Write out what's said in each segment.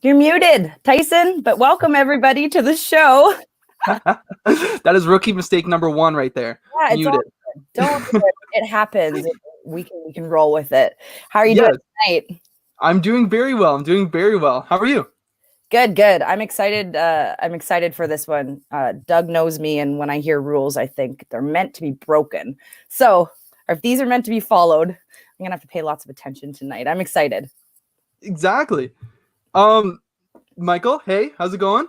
You're muted, Tyson, but welcome everybody to the show. That is rookie mistake number 1 right there. Yeah, it's Muted. Don't do it. It happens. We can roll with it. How are you doing tonight? I'm doing very well. How are you? Good. I'm excited. I'm excited for this one. Doug knows me, and when I hear rules, I think they're meant to be broken. So, if these are meant to be followed, I'm gonna have to pay lots of attention tonight. I'm excited. Exactly. Michael, hey, how's it going?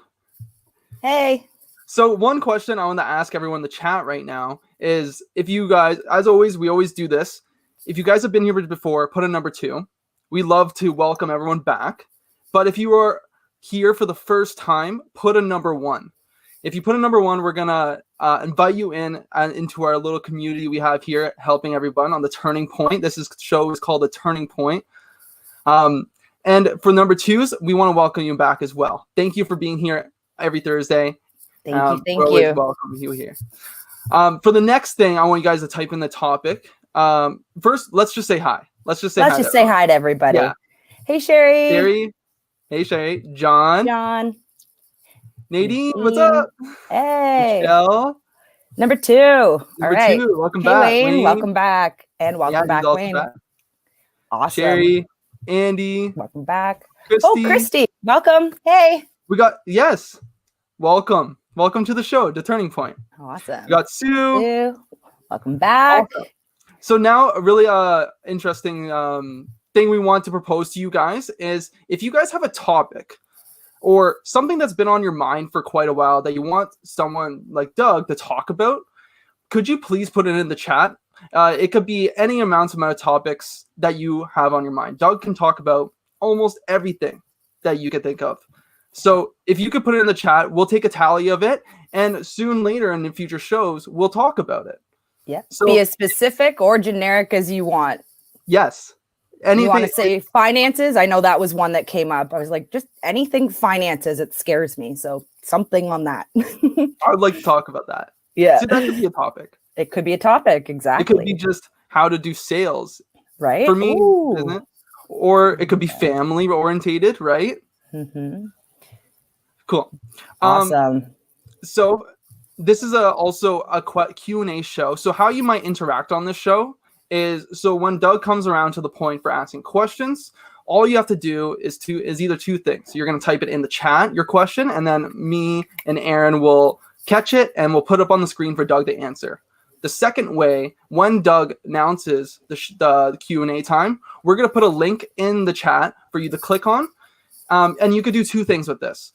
Hey. So one question I want to ask everyone in the chat right now is, if you guys, as always, we always do this. If you guys have been here before, put a number 2. We love to welcome everyone back. But if you are here for the first time, put a number 1. If you put a number 1, we're gonna invite you into our little community we have here, helping everyone on the Turning Point. This show is called The Turning Point. And for number 2s, we want to welcome you back as well. Thank you for being here every Thursday. Thank you. We're always welcome you here. For the next thing, I want you guys to type in the topic. First, let's just say hi. Let's just say hi to everybody. Yeah. Hey, Sherry. Hey, Sherry. John. Nadine, what's up? Hey. Michelle. Number 2. All right. 2. Welcome back. Wayne, welcome back. And welcome back, Wayne. Back. Awesome. Sherry, Andy. Welcome back. Christy. Christy. Welcome. Hey. Welcome. Welcome to the show, The Turning Point. Awesome. We got Sue. Welcome back. Awesome. So now a really interesting thing we want to propose to you guys is, if you guys have a topic or something that's been on your mind for quite a while that you want someone like Doug to talk about, could you please put it in the chat? It could be any amount of topics that you have on your mind. Doug can talk about almost everything that you can think of. So if you could put it in the chat, we'll take a tally of it, and soon later in the future shows, we'll talk about it. Yeah. So, be as specific or generic as you want. Yes. Anything. You want to say finances? I know that was one that came up. I was like, just anything finances, it scares me. So something on that. I would like to talk about that. Yeah. So that could be a topic. It could be a topic. Exactly. It could be just how to do sales. Right. For me, isn't it? Or it could be family orientated, right? Mm-hmm. Cool. Awesome. So this is also a Q&A show. So how you might interact on this show is, so when Doug comes around to the point for asking questions, all you have to do is either 2 things. You're going to type it in the chat, your question, and then me and Aaron will catch it and we'll put it up on the screen for Doug to answer. The second way, when Doug announces the Q&A time, we're going to put a link in the chat for you to click on. And you could do 2 things with this.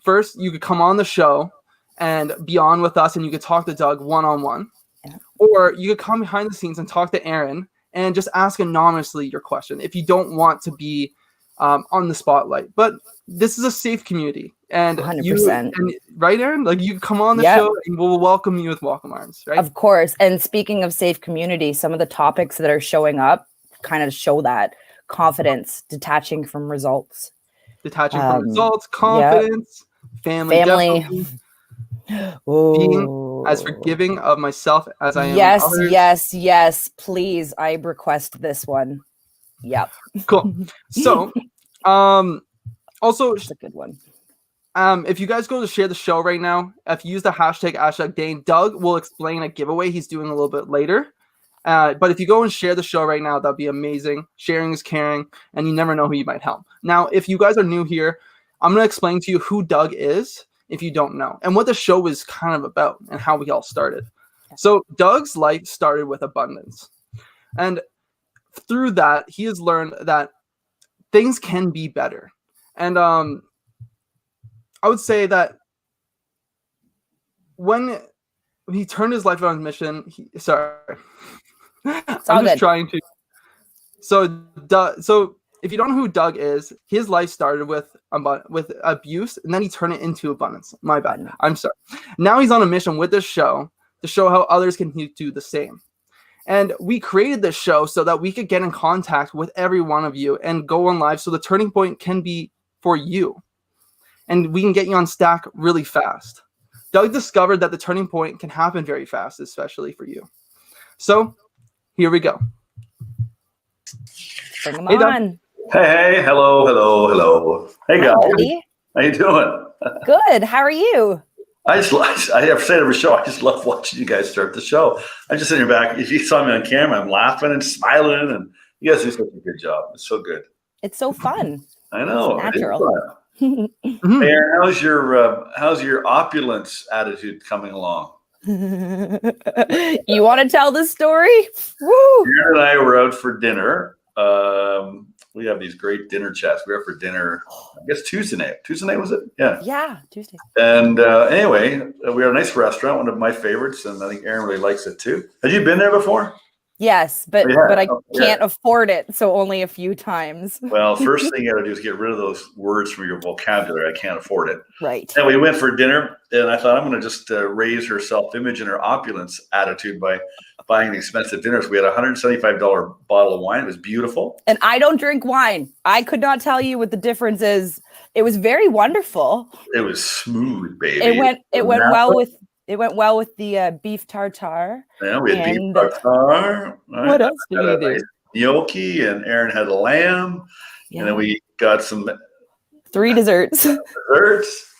First, you could come on the show and be on with us, and you could talk to Doug one-on-one. Yeah. Or you could come behind the scenes and talk to Aaron and just ask anonymously your question if you don't want to be on the spotlight. But this is a safe community. And 100%. Right, Aaron? Like, you come on the show and we'll welcome you with welcome arms, right? Of course. And speaking of safe community, some of the topics that are showing up kind of show that confidence, detaching from results. Confidence, family. Being as forgiving of myself as I am. Yes. Please, I request this one. Yep. Cool. So, also, that's a good one. If you guys go to share the show right now, if you use the hashtag Dane, Doug will explain a giveaway he's doing a little bit later. But if you go and share the show right now, that'd be amazing. Sharing is caring, and you never know who you might help. Now, if you guys are new here, I'm going to explain to you who Doug is, if you don't know, and what the show is kind of about and how we all started. So Doug's life started with abundance. And through that, he has learned that things can be better. And I would say that when he turned his life on mission, I'm just trying to. So if you don't know who Doug is, his life started with abuse, and then he turned it into abundance. My bad. I'm sorry. Now he's on a mission with this show to show how others can do the same. And we created this show so that we could get in contact with every one of you and go on live, so the Turning Point can be for you. And we can get you on stack really fast. Doug discovered that the Turning Point can happen very fast, especially for you. So here we go. Bring him on. Hey, hello. Hey Hi, guys, buddy. how you doing? Good. How are you? I have said every show, I just love watching you guys start the show. I'm just sitting back. If you saw me on camera, I'm laughing and smiling, and you guys do such a good job. It's so good. It's so fun. I It's know. It is natural. fun. Mhm. Hey, Aaron, how's your opulence attitude coming along? You want to tell the story? Woo! Aaron and I were out for dinner. We have these great dinner chats. We were out for dinner, I guess Tuesday night. Tuesday night was it? Yeah. Yeah, Tuesday. And anyway, we had a nice restaurant, one of my favorites, and I think Aaron really likes it too. Have you been there before? Yes, but Yeah. I Oh, yeah. can't afford it, so only a few times. Well, first thing you got to do is get rid of those words from your vocabulary. I can't afford it. Right. And we went for dinner, and I thought I'm going to just raise her self-image and her opulence attitude by buying expensive dinners. We had a $175 bottle of wine. It was beautiful. And I don't drink wine. I could not tell you what the difference is. It was very wonderful. It was smooth, baby. It went well with the beef tartare. Yeah, we had beef And tartare. Right? what else did Had we a do? nice gnocchi, and Aaron had a lamb. Yeah. And then we got some 3 desserts. desserts.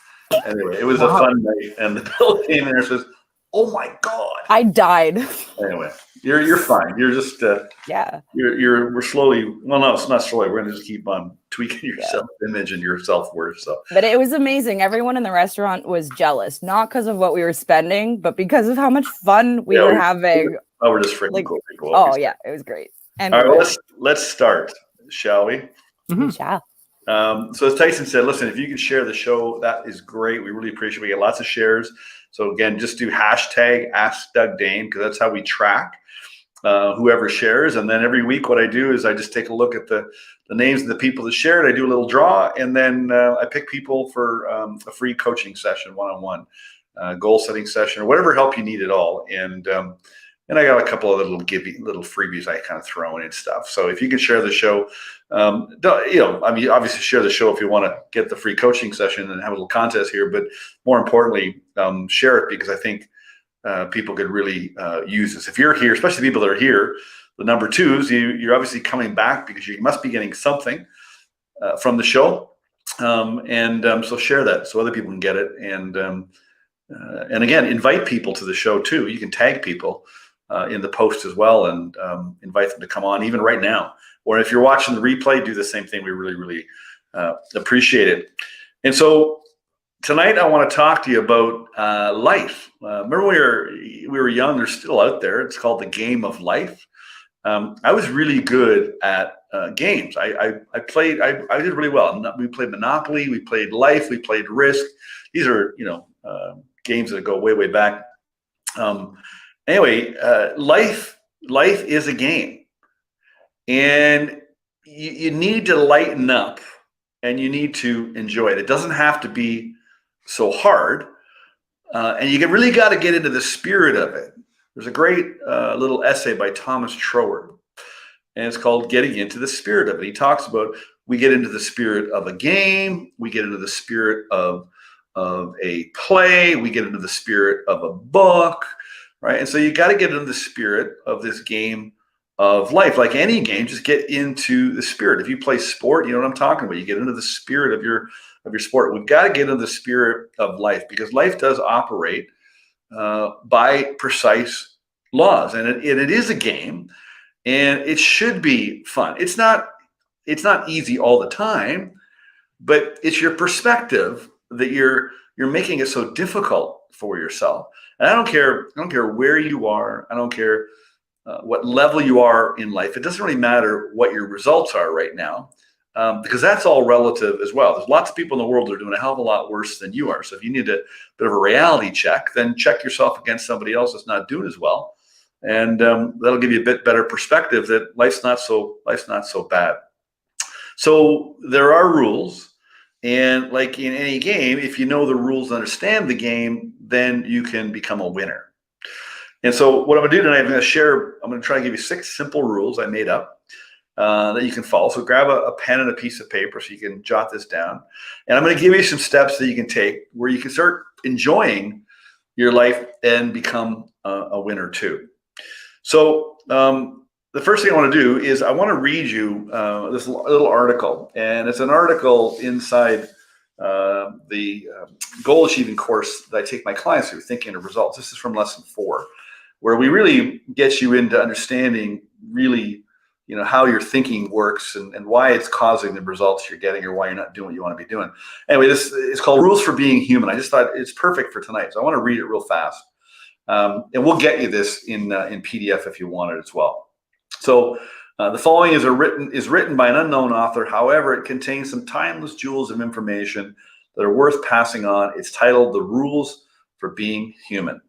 Anyway, it was a fun night. And the bill came in and says, "Oh my God." I died. Anyway, you're fine. You're just Yeah. we're slowly, well, no, it's not slowly. We're gonna just keep on tweaking your self-image and your self-worth. So But it was amazing. Everyone in the restaurant was jealous, not because of what we were spending, but because of how much fun we were having. we're just freaking Like, cool people. oh yeah, it was great. And All right, well, let's start, shall we? we shall. So as Tyson said, listen, if you can share the show, that is great. We really appreciate it. We get lots of shares. So again, just do hashtag Ask Doug Dane, because that's how we track whoever shares. And then every week, what I do is I just take a look at the names of the people that shared. I do a little draw, and then I pick people for a free coaching session, one-on-one, goal setting session, or whatever help you need at all. And I got a couple of little freebies I kind of throw in and stuff. So if you can share the show, obviously share the show if you want to get the free coaching session and have a little contest here. But more importantly, share it, because I think people could really use this. If you're here, especially people that are here, the number twos, you're obviously coming back because you must be getting something from the show. So share that so other people can get it. And again, invite people to the show too. You can tag people in the post as well, and invite them to come on even right now. Or if you're watching the replay, do the same thing. We really, really appreciate it. And so tonight I want to talk to you about life. Remember when we were young, they're still out there. It's called the game of life. I was really good at games. I did really well. We played Monopoly, we played Life, we played Risk. These are, games that go way, way back. Anyway, life is a game, and you need to lighten up, and you need to enjoy it. It doesn't have to be so hard, and you really got to get into the spirit of it. There's a great little essay by Thomas Trower, and it's called "Getting into the Spirit of It." He talks about we get into the spirit of a game, we get into the spirit of a play, we get into the spirit of a book. Right. And so you got to get into the spirit of this game of life. Like any game, just get into the spirit. If you play sport, you know what I'm talking about. You get into the spirit of your sport. We've got to get into the spirit of life, because life does operate by precise laws. And it is a game, and it should be fun. It's not easy all the time, but it's your perspective that you're making it so difficult for yourself. And I don't care where you are. I don't care what level you are in life. It doesn't really matter what your results are right now, because that's all relative as well. There's lots of people in the world that are doing a hell of a lot worse than you are. So if you need a bit of a reality check, then check yourself against somebody else that's not doing as well, and that'll give you a bit better perspective that life's not so bad. So there are rules. And like in any game, if you know the rules and understand the game, then you can become a winner. And so what I'm going to do tonight, I'm going to try to give you 6 simple rules I made up that you can follow. So grab a pen and a piece of paper so you can jot this down. And I'm going to give you some steps that you can take where you can start enjoying your life and become a winner too. So the first thing I want to do is I want to read you this little article, and it's an article inside the goal achieving course that I take my clients through, Thinking of Results. This is from lesson 4, where we really get you into understanding really, how your thinking works and why it's causing the results you're getting or why you're not doing what you want to be doing. Anyway, this is called Rules for Being Human. I just thought it's perfect for tonight, so I want to read it real fast. And we'll get you this in PDF if you want it as well. So the following is written by an unknown author. However, it contains some timeless jewels of information that are worth passing on. It's titled The Rules for Being Human.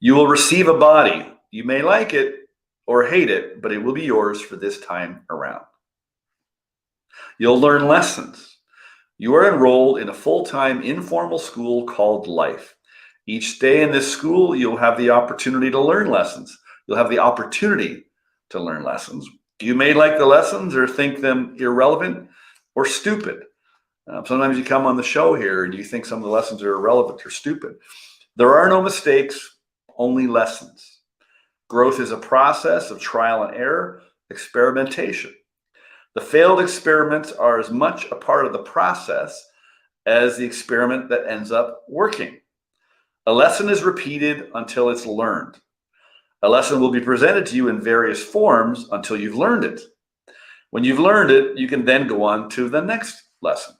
You will receive a body. You may like it or hate it, but it will be yours for this time around. You'll learn lessons. You are enrolled in a full-time informal school called life. Each day in this school, you'll have the opportunity to learn lessons. You'll have the opportunity to learn lessons. You may like the lessons or think them irrelevant or stupid. Sometimes you come on the show here and you think some of the lessons are irrelevant or stupid. There are no mistakes, only lessons. Growth is a process of trial and error, experimentation. The failed experiments are as much a part of the process as the experiment that ends up working. A lesson is repeated until it's learned. A lesson will be presented to you in various forms until you've learned it. When you've learned it, you can then go on to the next lesson.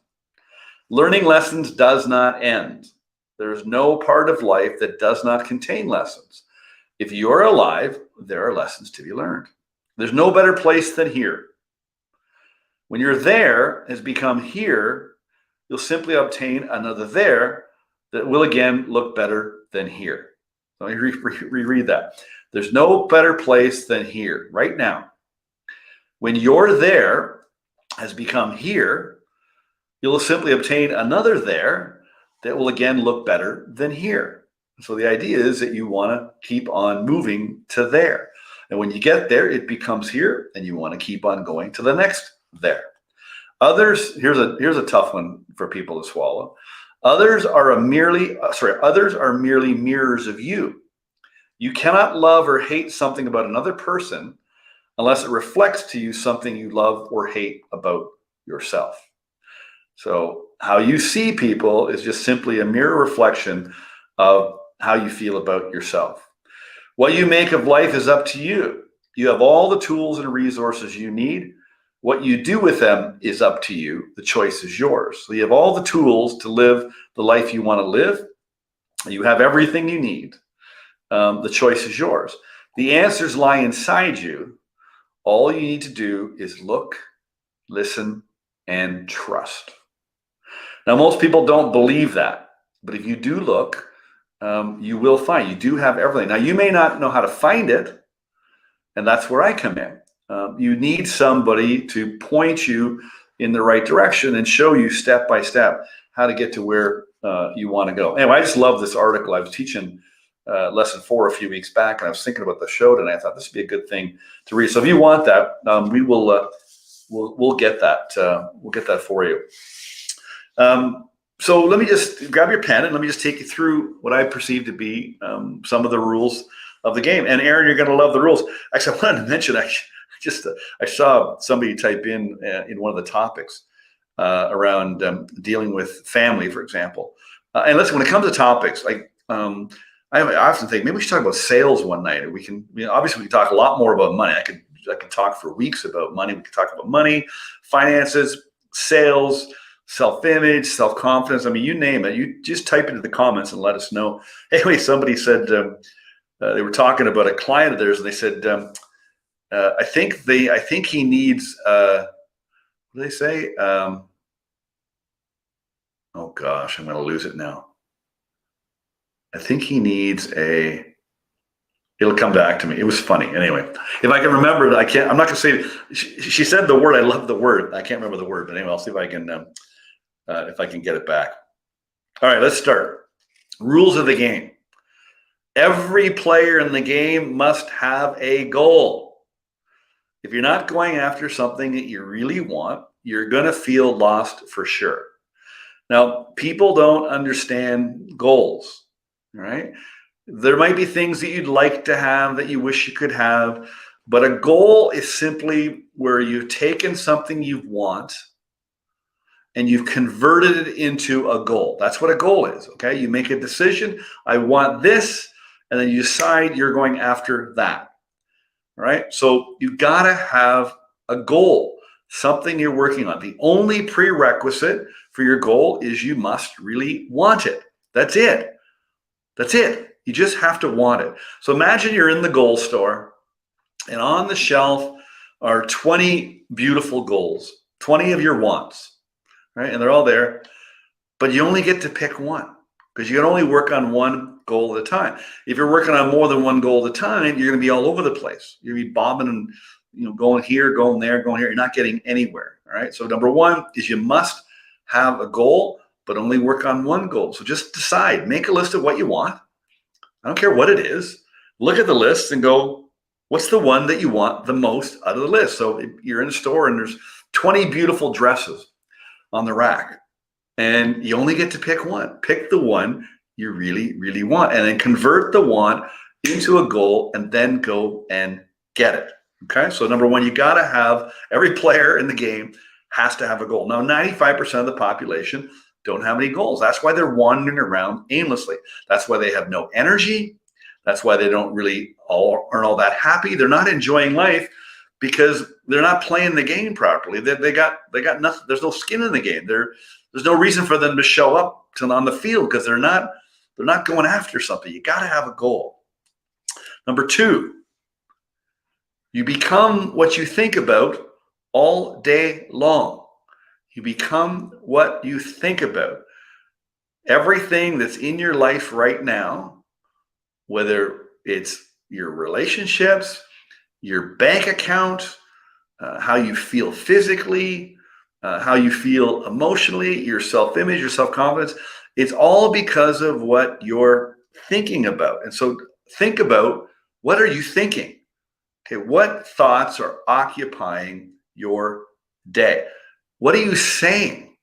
Learning lessons does not end. There is no part of life that does not contain lessons. If you are alive, there are lessons to be learned. There's no better place than here. When your there has become here, you'll simply obtain another there that will again look better than here. Let me reread that. There's no better place than here, right now. When your there has become here, you'll simply obtain another there that will again look better than here. So the idea is that you want to keep on moving to there. And when you get there, it becomes here, and you want to keep on going to the next there. Others, here's a tough one for people to swallow. Others are merely mirrors of you. You cannot love or hate something about another person unless it reflects to you something you love or hate about yourself. So how you see people is just simply a mirror reflection of how you feel about yourself. What you make of life is up to you. You have all the tools and resources you need. What you do with them is up to you. The choice is yours. So you have all the tools to live the life you want to live. You have everything you need. The choice is yours. The answers lie inside you. All you need to do is look, listen, and trust. Now, most people don't believe that, but if you do look, you will find you do have everything. Now, you may not know how to find it, and that's where I come in. You need somebody to point you in the right direction and show you step by step how to get to where you want to go. Anyway, I just love this article. I was teaching lesson 4 a few weeks back, and I was thinking about the show tonight. I thought this would be a good thing to read. So if you want that, we will we'll get that. We'll get that for you. So let me just grab your pen and let me just take you through what I perceive to be some of the rules of the game. And Aaron, you're going to love the rules. Actually, I wanted to mention, I saw somebody type in one of the topics around dealing with family, for example. And listen, when it comes to topics, I often think maybe we should talk about sales one night. Or we can, obviously we can talk a lot more about money. I could talk for weeks about money. We could talk about money, finances, sales, self-image, self-confidence. I mean, you name it. You just type it into the comments and let us know. Anyway, somebody said they were talking about a client of theirs, and they said, I think he needs. What do they say? Oh gosh, I'm going to lose it now. I think he needs a. It'll come back to me. It was funny. Anyway, if I can remember it, I can't. I'm not going to say. She said the word. I love the word. I can't remember the word, but anyway, I'll see if I can get it back. All right, let's start. Rules of the game. Every player in the game must have a goal. If you're not going after something that you really want, you're going to feel lost for sure. Now, people don't understand goals. Right? There might be things that you'd like to have that you wish you could have, But a goal is simply where you've taken something you want and you've converted it into a goal. That's what a goal is, okay? You make a decision, I want this, and then you decide you're going after that, all right? So you gotta have a goal, something you're working on. The only prerequisite for your goal is you must really want it. That's it. That's it. You just have to want it. So imagine you're in the goal store, and on the shelf are 20 beautiful goals, 20 of your wants, right? And they're all there, but you only get to pick one because you can only work on one goal at a time. If you're working on more than one goal at a time, you're going to be all over the place. You're going to be bobbing and going here, going there, going here. You're not getting anywhere. All right. So number one is you must have a goal, but only work on one goal. So just decide, make a list of what you want. I don't care what it is. Look at the list and go, what's the one that you want the most out of the list? So if you're in a store and there's 20 beautiful dresses on the rack, and you only get to pick one. Pick the one you really, really want, and then convert the want into a goal, and then go and get it. Okay, so number one, you got to have, every player in the game has to have a goal. Now, 95% of the population don't have any goals. That's why they're wandering around aimlessly. That's why they have no energy. That's why they don't really aren't all that happy. They're not enjoying life because they're not playing the game properly. They got nothing. There's no skin in the game. There's no reason for them to show up on the field because they're not going after something. You got to have a goal. Number two, you become what you think about all day long. You become what you think about. Everything that's in your life right now, whether it's your relationships, your bank account, how you feel physically, how you feel emotionally, your self-image, your self-confidence, it's all because of what you're thinking about. And so think about, what are you thinking? Okay, what thoughts are occupying your day? What are you saying?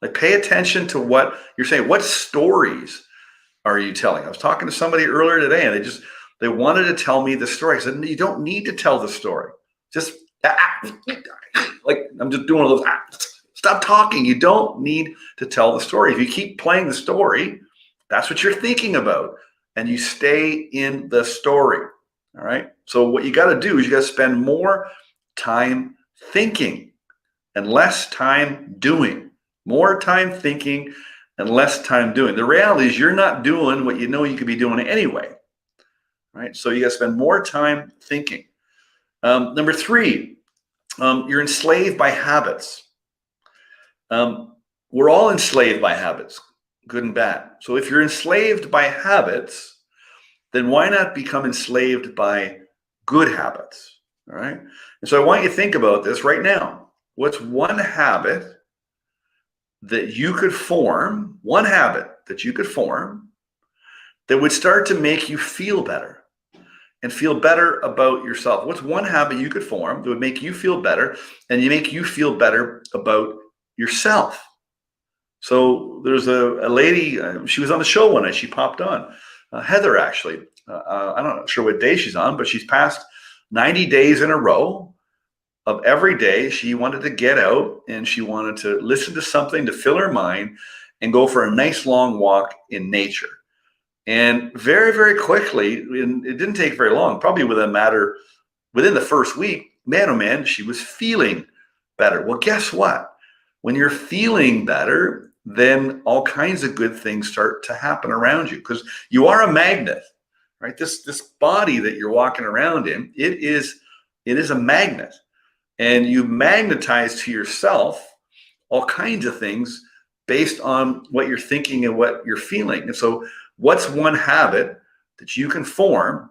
Like, pay attention to what you're saying. What stories are you telling? I was talking to somebody earlier today, and they wanted to tell me the story. I said, you don't need to tell the story. Just like, I'm just doing all those. Stop talking. You don't need to tell the story. If you keep playing the story, that's what you're thinking about, and you stay in the story. All right. So what you got to do is you got to spend more time thinking and less time doing. More time thinking and less time doing. The reality is you're not doing what you know you could be doing anyway. Right. So you got to spend more time thinking. Number three, you're enslaved by habits. We're all enslaved by habits, good and bad. So if you're enslaved by habits, then why not become enslaved by good habits? All right. And so I want you to think about this right now. What's one habit that you could form, that would start to make you feel better and feel better about yourself? What's one habit you could form that would make you feel better and make you feel better about yourself? So there's a lady, she was on the show one night, she popped on. Heather, actually, I'm not sure what day she's on, but she's passed 90 days in a row of every day she wanted to get out and she wanted to listen to something to fill her mind and go for a nice long walk in nature. And very, very quickly, and it didn't take very long, probably within the first week, man, oh man, she was feeling better. Well, guess what? When you're feeling better, then all kinds of good things start to happen around you because you are a magnet, right? This body that you're walking around in, it is a magnet, and you magnetize to yourself all kinds of things based on what you're thinking and what you're feeling. And so what's one habit that you can form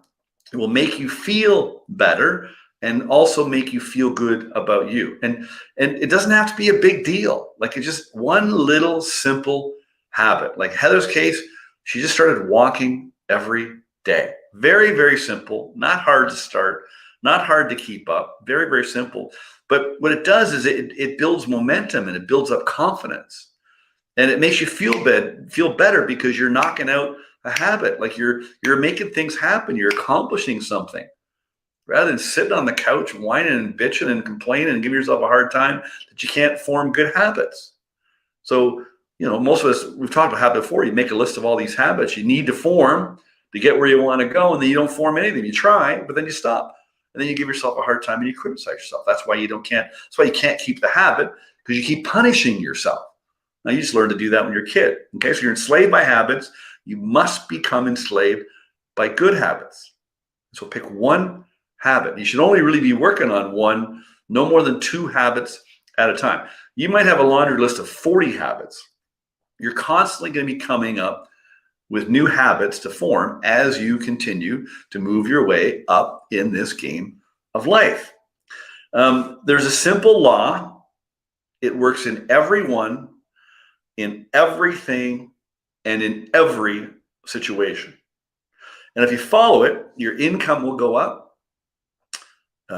that will make you feel better and also make you feel good about you? And it doesn't have to be a big deal. Like, it's just one little simple habit. Like Heather's case, she just started walking every day. Very, very simple, not hard to start, not hard to keep up, very, very simple. But what it does is it builds momentum and it builds up confidence. And it makes you feel better because you're knocking out a habit. Like you're making things happen. You're accomplishing something. rather than sitting on the couch whining and bitching and complaining and giving yourself a hard time that you can't form good habits. So, most of us, we've talked about habit before. You make a list of all these habits you need to form to get where you want to go, and then you don't form anything. You try, but then you stop. And then you give yourself a hard time and you criticize yourself. That's why you can't keep the habit, because you keep punishing yourself. Now, you just learn to do that when you're a kid. Okay, so you're enslaved by habits. You must become enslaved by good habits. So pick one habit. You should only really be working on one, no more than 2 habits at a time. You might have a laundry list of 40 habits. You're constantly going to be coming up with new habits to form as you continue to move your way up in this game of life. There's a simple law. It works in everyone, in everything, and in every situation. And if you follow it, your income will go up,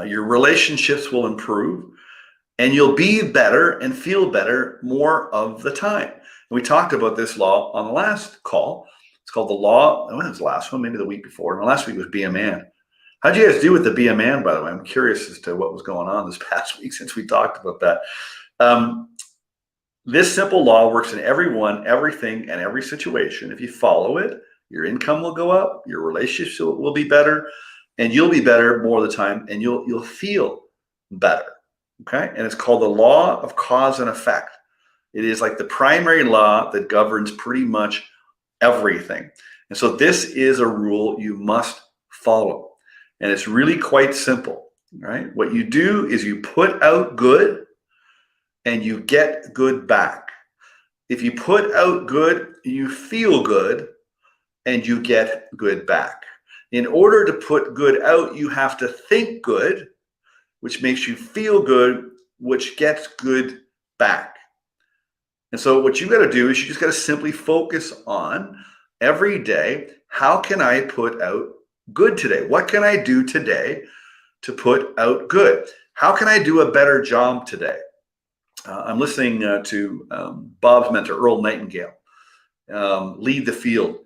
your relationships will improve, and you'll be better and feel better more of the time. And we talked about this law on the last call. It's called the law. When was the last one? Maybe the week before. And the last week was Be a Man. How'd you guys do with the Be a Man, by the way? I'm curious as to what was going on this past week since we talked about that. This simple law works in everyone, everything, and every situation. If you follow it, your income will go up, your relationships will be better, and you'll be better more of the time, and you'll feel better. Okay? And it's called the law of cause and effect. It is like the primary law that governs pretty much everything. And so this is a rule you must follow. And it's really quite simple, right? What you do is you put out good and you get good back. If you put out good, you feel good and you get good back. In order to put good out, you have to think good, which makes you feel good, which gets good back. And so what you got to do is you just got to simply focus on every day, how can I put out good today? What can I do today to put out good? How can I do a better job today? I'm listening to Bob's mentor, Earl Nightingale, Lead the Field.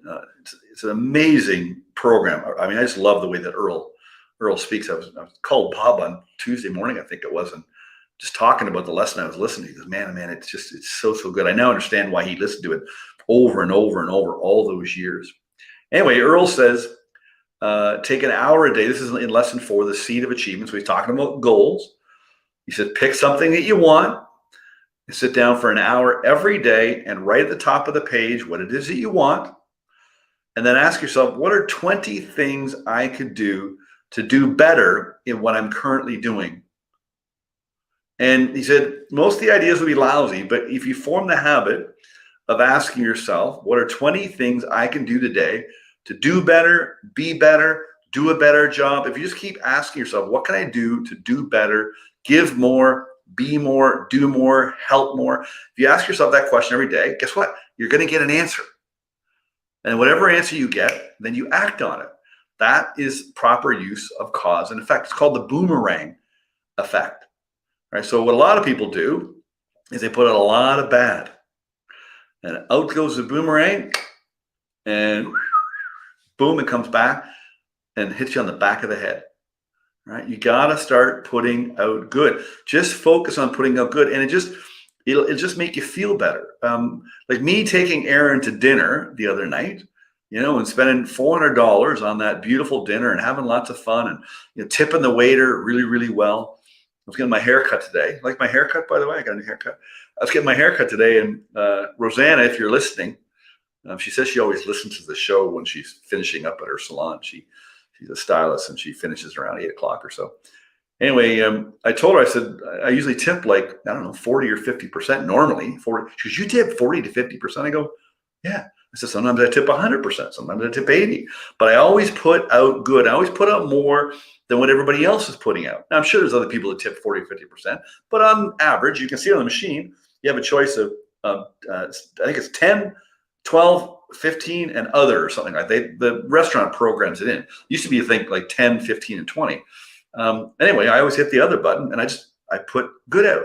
It's an amazing program. I mean, I just love the way that Earl speaks. I was called Bob on Tuesday morning, I think it was, and just talking about the lesson I was listening to. He goes, man, it's so good. I now understand why he listened to it over and over and over all those years. Anyway, Earl says, take an hour a day. This is in lesson 4, the seed of achievement. So he's talking about goals. He said, pick something that you want and sit down for an hour every day and write at the top of the page what it is that you want. And then ask yourself, what are 20 things I could do to do better in what I'm currently doing? And he said, most of the ideas will be lousy, but if you form the habit of asking yourself, what are 20 things I can do today to do better, be better, do a better job? If you just keep asking yourself, what can I do to do better, give more, be more, do more, help more? If you ask yourself that question every day, guess what? You're going to get an answer. And whatever answer you get, then you act on it. That is proper use of cause and effect. It's called the boomerang effect. Right? So what a lot of people do is they put out a lot of bad. And out goes the boomerang, and boom, it comes back and hits you on the back of the head. Right? You got to start putting out good. Just focus on putting out good, and it'll just make you feel better. Like me taking Aaron to dinner the other night, and spending $400 on that beautiful dinner and having lots of fun and tipping the waiter really, really well. I was getting my haircut today. Like my haircut, by the way, I got a new haircut. I was getting my haircut today, and Rosanna, if you're listening, she says she always listens to the show when she's finishing up at her salon. She's a stylist, and she finishes around 8 o'clock or so. Anyway, I told her, I said, I usually tip 40 or 50% normally. 40. She goes, you tip 40 to 50%? I go, yeah. I said, sometimes I tip 100%. Sometimes I tip 80. But I always put out good. I always put out more than what everybody else is putting out. Now, I'm sure there's other people that tip 40 or 50%. But on average, you can see on the machine, you have a choice of, I think it's 10, 12, 15, and other or something like that. The restaurant programs it in. It used to be, I think, like 10, 15, and 20. Anyway, I always hit the other button, and I put good out.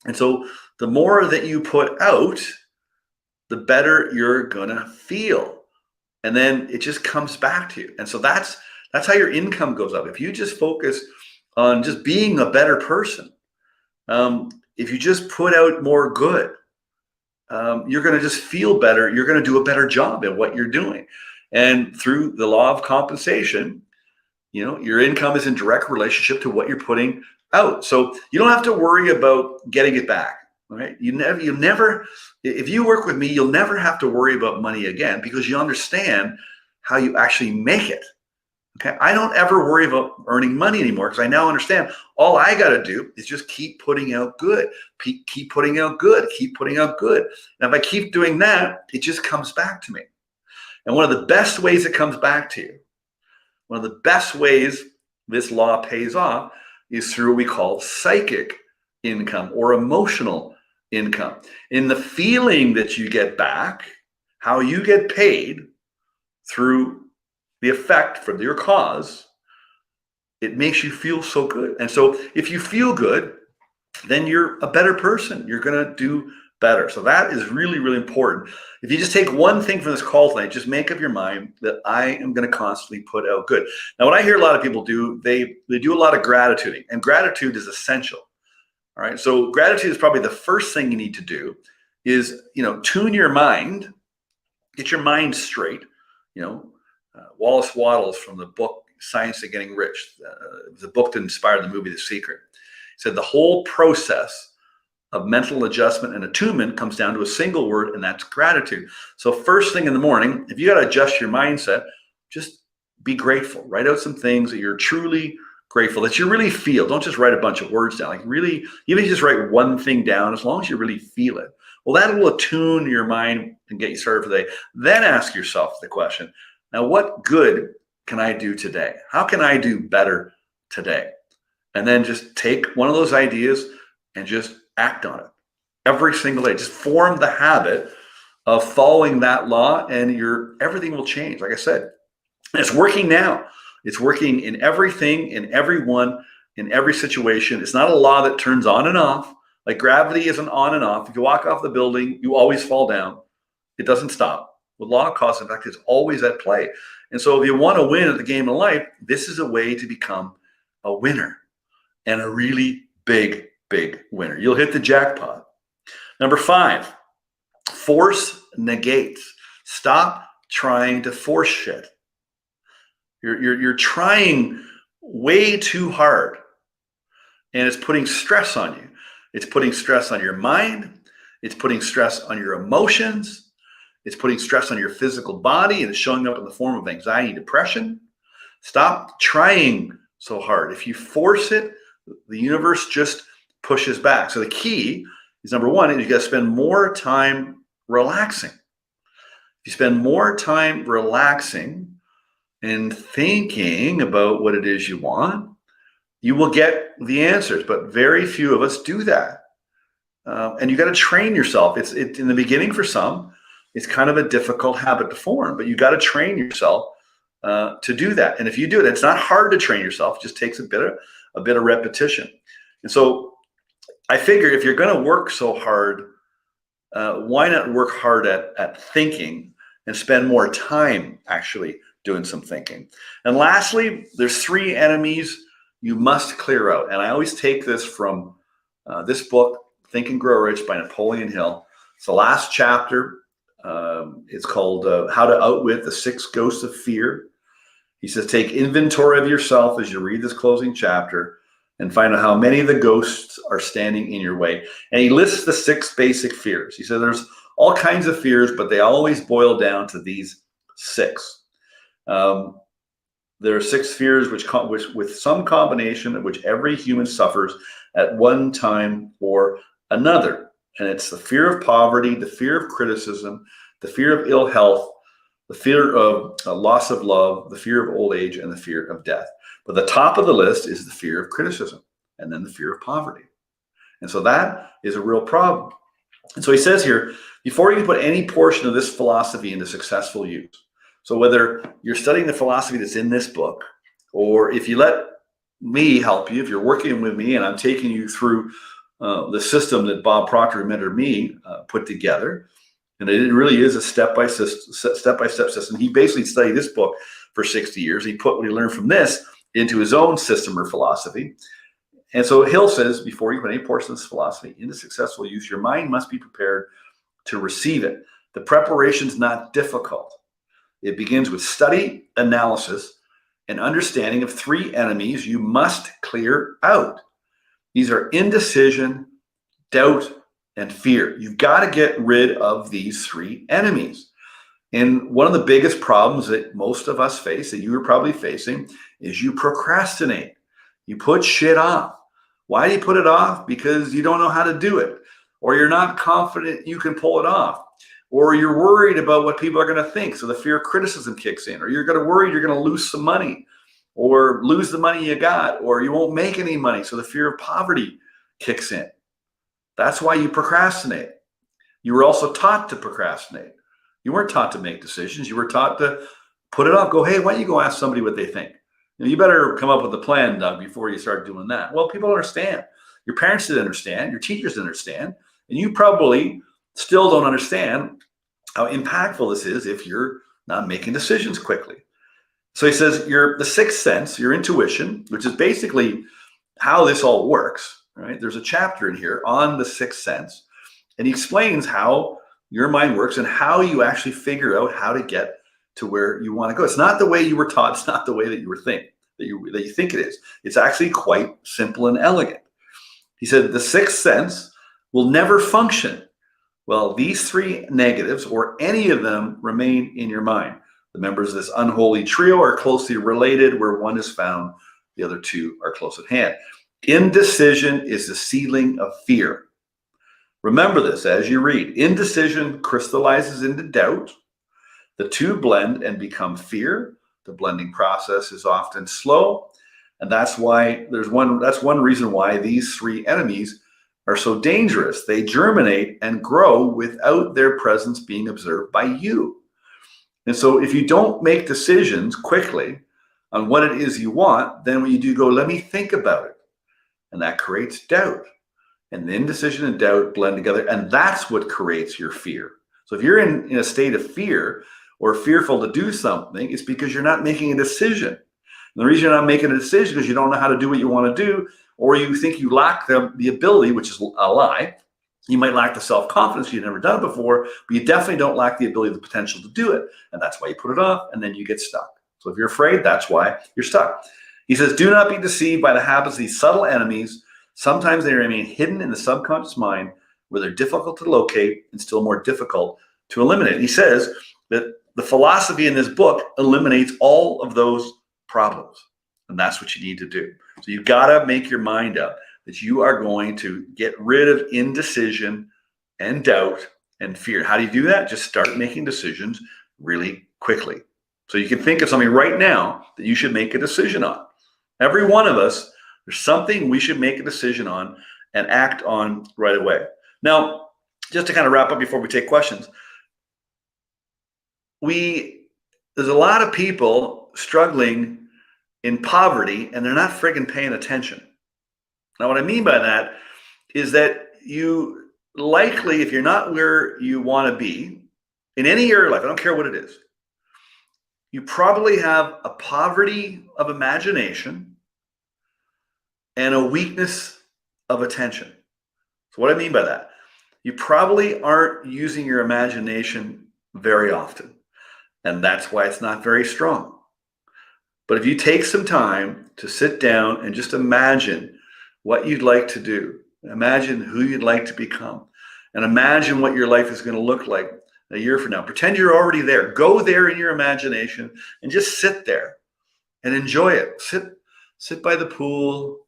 And so the more that you put out, the better you're gonna feel, and then it just comes back to you. And so that's That's how your income goes up. If you just focus on just being a better person, if you just put out more good, you're going to just feel better. You're going to do a better job at what you're doing. And through the law of compensation, your income is in direct relationship to what you're putting out. So you don't have to worry about getting it back. Right? You never, if you work with me, you'll never have to worry about money again, because you understand how you actually make it. Okay. I don't ever worry about earning money anymore, because I now understand all I got to do is just keep putting out good, keep putting out good, keep putting out good. And if I keep doing that, it just comes back to me. And one of the best ways it comes back to you, one of the best ways this law pays off, is through what we call psychic income or emotional income. In the feeling that you get back, how you get paid through the effect from your cause, it makes you feel so good. And so if you feel good, then you're a better person. You're going to do better. So that is really, really important. If you just take one thing from this call tonight, just make up your mind that I am going to constantly put out good. Now, what I hear a lot of people do, they do a lot of gratituding, and gratitude is essential. All right. So gratitude is probably the first thing you need to do is, tune your mind, get your mind straight. Wallace Wattles, from the book Science of Getting Rich, it was a book that inspired the movie The Secret. He said the whole process of mental adjustment and attunement comes down to a single word, and that's gratitude. So first thing in the morning, if you got to adjust your mindset, just be grateful. Write out some things that you're truly grateful, that you really feel. Don't just write a bunch of words down. Like, really, even if you just write one thing down, as long as you really feel it, well, that will attune your mind and get you started for the day. Then ask yourself the question, now, what good can I do today? How can I do better today? And then just take one of those ideas and just act on it every single day. Just form the habit of following that law, and everything will change. Like I said, it's working now. It's working in everything, in everyone, in every situation. It's not a law that turns on and off. Like gravity isn't on and off. If you walk off the building, you always fall down. It doesn't stop. With law of cause and effect, it's always at play. And so if you want to win at the game of life, this is a way to become a winner, and a really big, big winner. You'll hit the jackpot. Number 5, force negates. Stop trying to force shit. You're trying way too hard, and it's putting stress on you. It's putting stress on your mind. It's putting stress on your emotions. It's putting stress on your physical body, and it's showing up in the form of anxiety, depression. Stop trying so hard. If you force it, the universe just pushes back. So the key is, number 1, you got to spend more time relaxing. If you spend more time relaxing and thinking about what it is you want, you will get the answers. But very few of us do that. And you got to train yourself. It's in the beginning for some. It's kind of a difficult habit to form, but you got to train yourself to do that. And if you do it, it's not hard to train yourself. It just takes a bit of repetition. And so I figure if you're going to work so hard, why not work hard at thinking and spend more time actually doing some thinking? And lastly, there's 3 enemies you must clear out. And I always take this from this book, Think and Grow Rich by Napoleon Hill. It's the last chapter. It's called How to Outwit the 6 Ghosts of Fear. He says, take inventory of yourself as you read this closing chapter and find out how many of the ghosts are standing in your way. And he lists the 6 basic fears. He said there's all kinds of fears, but they always boil down to these 6. There are 6 fears which with some combination of which every human suffers at one time or another. And it's the fear of poverty, the fear of criticism, the fear of ill health, the fear of loss of love, the fear of old age, and the fear of death. But the top of the list is the fear of criticism, and then the fear of poverty. And so that is a real problem. And so he says here, before you put any portion of this philosophy into successful use, so whether you're studying the philosophy that's in this book, or if you let me help you, if you're working with me and I'm taking you through the system that Bob Proctor, who mentored me, put together, and it really is a step-by-step system. He basically studied this book for 60 years. He put what he learned from this into his own system or philosophy. And so Hill says, before you put any portion of this philosophy into successful use, your mind must be prepared to receive it. The preparation's not difficult. It begins with study, analysis, and understanding of 3 enemies you must clear out. These are indecision, doubt, and fear. You've got to get rid of these 3 enemies. And one of the biggest problems that most of us face, that you are probably facing, is you procrastinate. You put shit off. Why do you put it off? Because you don't know how to do it, or you're not confident you can pull it off, or you're worried about what people are going to think. So the fear of criticism kicks in, or you're going to worry you're going to lose some money, or lose the money you got, or you won't make any money. So the fear of poverty kicks in. That's why you procrastinate. You were also taught to procrastinate. You weren't taught to make decisions. You were taught to put it off. Go, hey, why don't you go ask somebody what they think? You better come up with a plan, Doug, before you start doing that. Well, people understand. Your parents didn't understand. Your teachers didn't understand. And you probably still don't understand how impactful this is if you're not making decisions quickly. So he says the 6th sense, your intuition, which is basically how this all works, right? There's a chapter in here on the 6th sense, and he explains how your mind works and how you actually figure out how to get to where you want to go. It's not the way you were taught. It's not the way that you think it is. It's actually quite simple and elegant. He said the 6th sense will never function well these 3 negatives or any of them remain in your mind. The members of this unholy trio are closely related. Where one is found, the other 2 are close at hand. Indecision is the seedling of fear. Remember this as you read. Indecision crystallizes into doubt. The 2 blend and become fear. The blending process is often slow, and that's why that's one reason why these 3 enemies are so dangerous. They germinate and grow without their presence being observed by you. And so if you don't make decisions quickly on what it is you want, then when you do go, let me think about it. And that creates doubt. And indecision and doubt blend together, and that's what creates your fear. So if you're in a state of fear or fearful to do something, it's because you're not making a decision. And the reason you're not making a decision is because you don't know how to do what you want to do, or you think you lack the ability, which is a lie. You might lack the self-confidence. You've never done it before, but you definitely don't lack the ability, the potential to do it. And that's why you put it off, and then you get stuck. So if you're afraid, that's why you're stuck. He says, do not be deceived by the habits of these subtle enemies. Sometimes they remain hidden in the subconscious mind, where they're difficult to locate and still more difficult to eliminate. He says that the philosophy in this book eliminates all of those problems. And that's what you need to do. So you've got to make your mind up that you are going to get rid of indecision and doubt and fear. How do you do that? Just start making decisions really quickly. So you can think of something right now that you should make a decision on. Every one of us, there's something we should make a decision on and act on right away. Now, just to kind of wrap up before we take questions, there's a lot of people struggling in poverty, and they're not friggin' paying attention. Now, what I mean by that is that you likely, if you're not where you want to be in any area of life, I don't care what it is, you probably have a poverty of imagination and a weakness of attention. So what I mean by that, you probably aren't using your imagination very often, and that's why it's not very strong. But if you take some time to sit down and just imagine what you'd like to do, imagine who you'd like to become, and imagine what your life is going to look like a year from now. Pretend you're already there. Go there in your imagination and just sit there and enjoy it. Sit by the pool,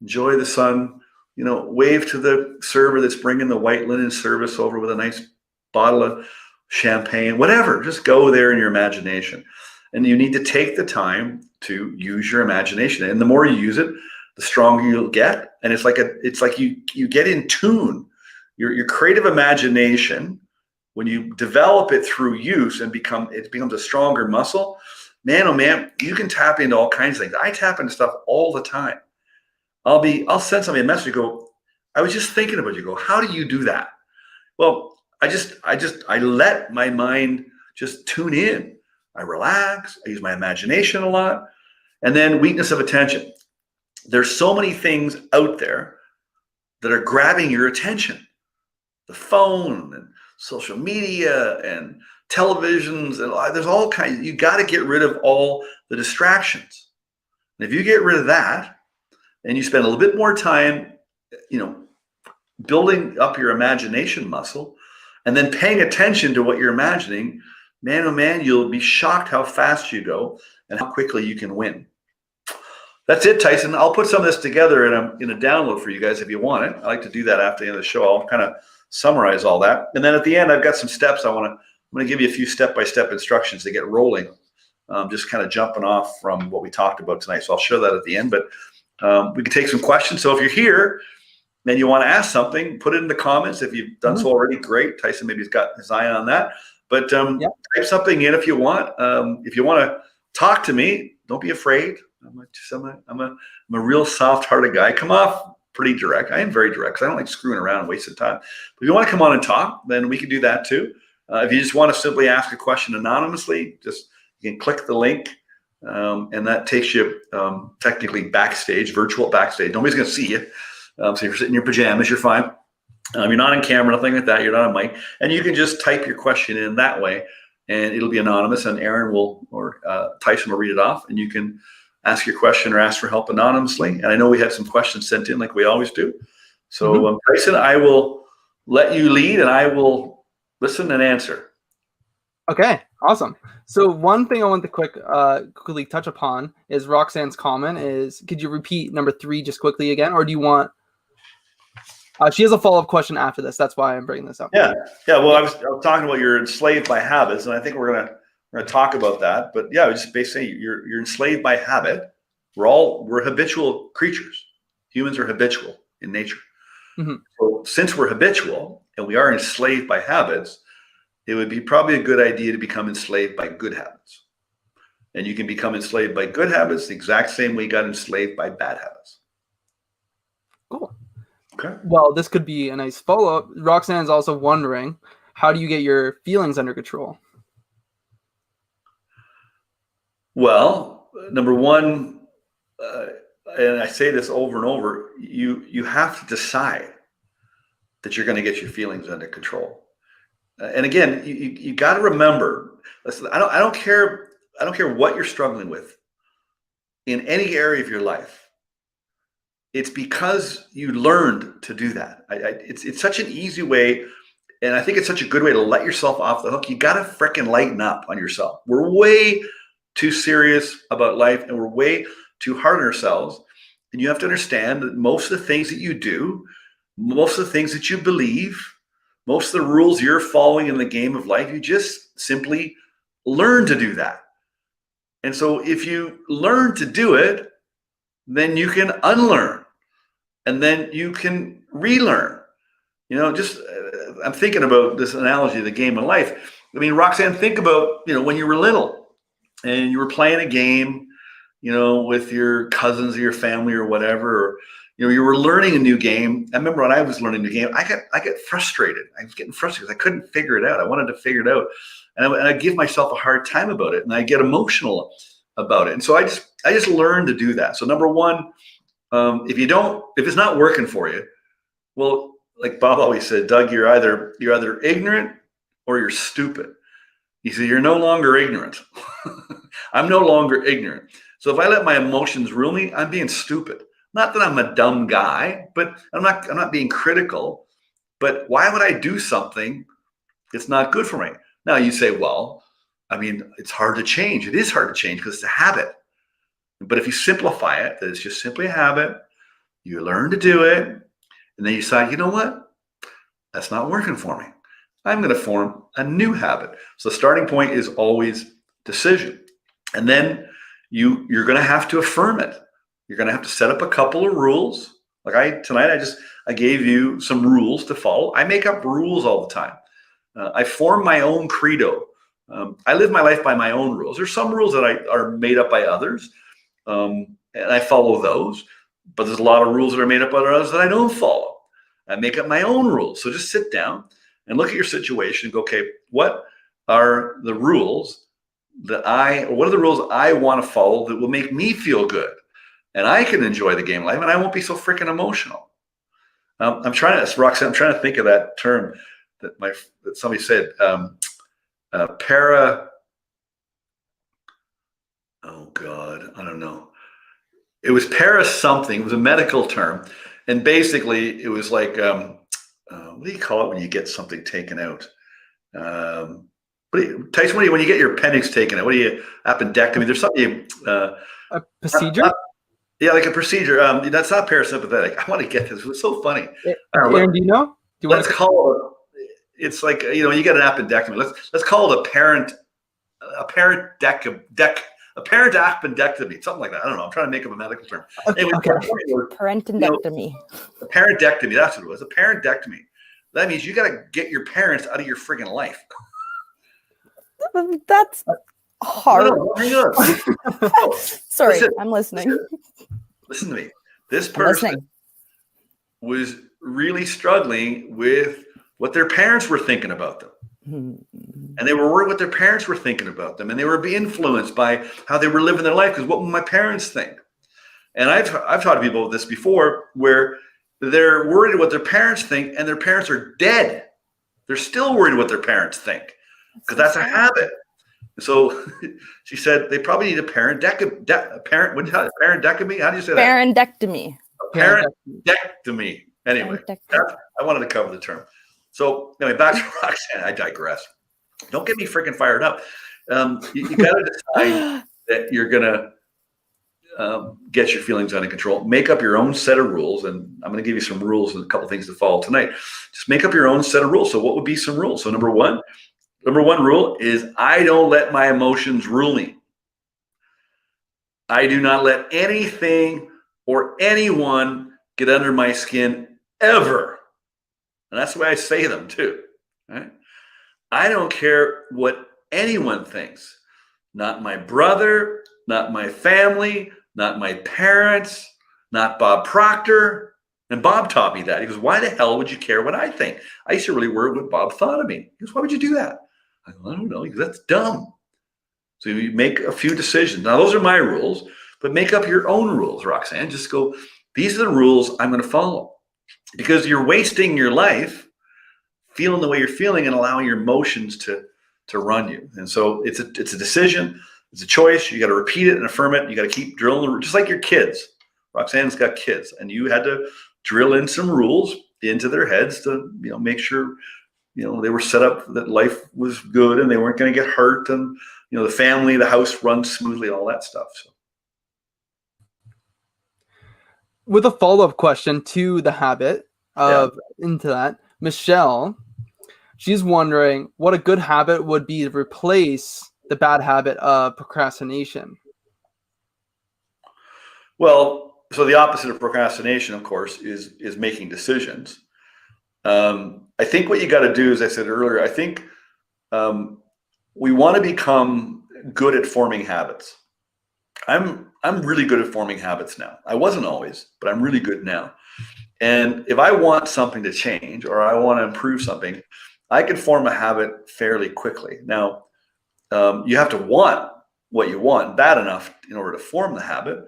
enjoy the sun, wave to the server that's bringing the white linen service over with a nice bottle of champagne, whatever. Just go there in your imagination. And you need to take the time to use your imagination. And the more you use it, the stronger you'll get. And it's like you get in tune. Your creative imagination, when you develop it through use and it becomes a stronger muscle, man, oh man, you can tap into all kinds of things. I tap into stuff all the time. I'll send somebody a message, go, I was just thinking about you, go, how do you do that? Well, I let my mind just tune in I relax, I use my imagination a lot. And then weakness of attention. There's so many things out there that are grabbing your attention. The phone and social media and televisions, and there's all kinds. You got to get rid of all the distractions. And if you get rid of that and you spend a little bit more time, building up your imagination muscle and then paying attention to what you're imagining, man, oh man, you'll be shocked how fast you go and how quickly you can win. That's it, Tyson. I'll put some of this together in a download for you guys if you want it. I like to do that after the end of the show. I'll kind of summarize all that. And then at the end, I've got some steps. I'm going to give you a few step-by-step instructions to get rolling, just kind of jumping off from what we talked about tonight. So I'll show that at the end. But we can take some questions. So if you're here and you want to ask something, put it in the comments. If you've done so already, great. Tyson maybe has got his eye on that. But type something in if you want. If you want to talk to me, don't be afraid. I'm a real soft-hearted guy. I come off pretty direct. I am very direct because I don't like screwing around and wasting time. But if you want to come on and talk, then we can do that too. If you just want to simply ask a question anonymously, you can click the link, and that takes you technically backstage, virtual backstage. Nobody's going to see you. So if you're sitting in your pajamas, you're fine. You're not on camera, nothing like that. You're not on mic. And you can just type your question in that way, and it'll be anonymous, and Aaron or Tyson will read it off, and you can ask your question or ask for help anonymously. And I know we had some questions sent in like we always do. So Tyson, I will let you lead and I will listen and answer. Okay, awesome. So one thing I want to quickly touch upon is Roxanne's comment is, could you repeat number 3 just quickly again? Or do you want, she has a follow-up question after this. That's why I'm bringing this up. Yeah. Well, I was talking about you're enslaved by habits, and I think we're going to talk about that. But yeah, just basically you're enslaved by habit. We're habitual creatures. Humans are habitual in nature. Mm-hmm. So since we're habitual and we are enslaved by habits, it would be probably a good idea to become enslaved by good habits. And you can become enslaved by good habits the exact same way you got enslaved by bad habits. Cool. Okay. Well, this could be a nice follow-up. Roxanne's also wondering, how do you get your feelings under control? Well, number one, and I say this over and over, you have to decide that you're going to get your feelings under control. And again, you got to remember, listen, I don't care what you're struggling with in any area of your life. It's because you learned to do that. It's such an easy way, and I think it's such a good way to let yourself off the hook. You got to freaking lighten up on yourself. We're way too serious about life, and we're way too hard on ourselves. And you have to understand that most of the things that you do, most of the things that you believe, most of the rules you're following in the game of life, you just simply learn to do that. And so if you learn to do it, then you can unlearn, and then you can relearn. I'm thinking about this analogy of the game of life. I mean, Roxanne, think about, when you were little and you were playing a game, with your cousins or your family or whatever, or, you were learning a new game. I remember when I was learning a new game, I get frustrated. I was getting frustrated because I couldn't figure it out. I wanted to figure it out. And I give myself a hard time about it, and I get emotional about it. And so I just learned to do that. So number one, if it's not working for you, well, like Bob always said, Doug, you're either ignorant or you're stupid. He said, you're no longer ignorant. I'm no longer ignorant. So if I let my emotions rule me, I'm being stupid. Not that I'm a dumb guy, but I'm not being critical. But why would I do something that's not good for me? Now you say, well, I mean, it's hard to change. It is hard to change because it's a habit. But if you simplify it, that it's just simply a habit, you learn to do it, and then you decide, you know what? That's not working for me. I'm going to form a new habit. So the starting point is always decision. And then you're going to have to affirm it. You're going to have to set up a couple of rules. Like tonight, I gave you some rules to follow. I make up rules all the time. I form my own credo. I live my life by my own rules. There's some rules that are made up by others, and I follow those. But there's a lot of rules that are made up by others that I don't follow. I make up my own rules. So just sit down and look at your situation and go, okay, what are the rules what are the rules I want to follow that will make me feel good, and I can enjoy the game of life, and I won't be so freaking emotional. I'm trying to, Roxanne, I'm trying to think of that term that somebody said. Oh God, I don't know. It was para something. It was a medical term, and basically it was like, what do you call it when you get something taken out? Tyson, when you get your appendix taken out? What do you, appendectomy? There's something. A procedure? Yeah, like a procedure. That's not parasympathetic. I want to get this. It's so funny. Aaron, do you know? Let's call it. It's like, you get an appendectomy. Let's call it a parent appendectomy, something like that. I don't know. I'm trying to make up a medical term. Anyway, Parentectomy. A parentectomy. That's what it was. A parentectomy. That means you got to get your parents out of your friggin' life. That's hard. No, hang on. Sorry, I'm listening. Listen to me. This person was really struggling with what their parents were thinking about them. And they were worried what their parents were thinking about them. And they were being influenced by how they were living their life, because what will my parents think? And I've talked to people about this before, where they're worried what their parents think, and their parents are dead. They're still worried what their parents think, because that's a habit. So she said they probably need a parentectomy. Parentectomy? How do you say that? Parentectomy. Parentectomy. Anyway, I wanted to cover the term. So anyway, back to Roxanne. I digress. Don't get me freaking fired up. You got to decide that you're going to get your feelings under control. Make up your own set of rules. And I'm going to give you some rules and a couple things to follow tonight. Just make up your own set of rules. So what would be some rules? So number one rule is I don't let my emotions rule me. I do not let anything or anyone get under my skin ever. And that's the way I say them too. Right? I don't care what anyone thinks. Not my brother, not my family, not my parents, not Bob Proctor. And Bob taught me that. He goes, why the hell would you care what I think? I used to really worry what Bob thought of me. He goes, why would you do that? I go, I don't know. He goes, that's dumb. So you make a few decisions. Now, those are my rules, but make up your own rules, Roxanne. Just go, these are the rules I'm going to follow. Because you're wasting your life feeling the way you're feeling and allowing your emotions to run you. And so it's a decision. It's a choice. You got to repeat it and affirm it. You got to keep drilling, just like your kids. Roxanne's got kids, and you had to drill in some rules into their heads to, make sure, they were set up that life was good and they weren't going to get hurt, and, the family, the house runs smoothly, all that stuff. So. With a follow-up question to the habit into that, Michelle, she's wondering what a good habit would be to replace the bad habit of procrastination. Well, so the opposite of procrastination, of course, is making decisions. I think what you got to do, as I said earlier, I think we want to become good at forming habits. I'm really good at forming habits now. I wasn't always, but I'm really good now. And if I want something to change or I want to improve something, I can form a habit fairly quickly. Now, you have to want what you want bad enough in order to form the habit.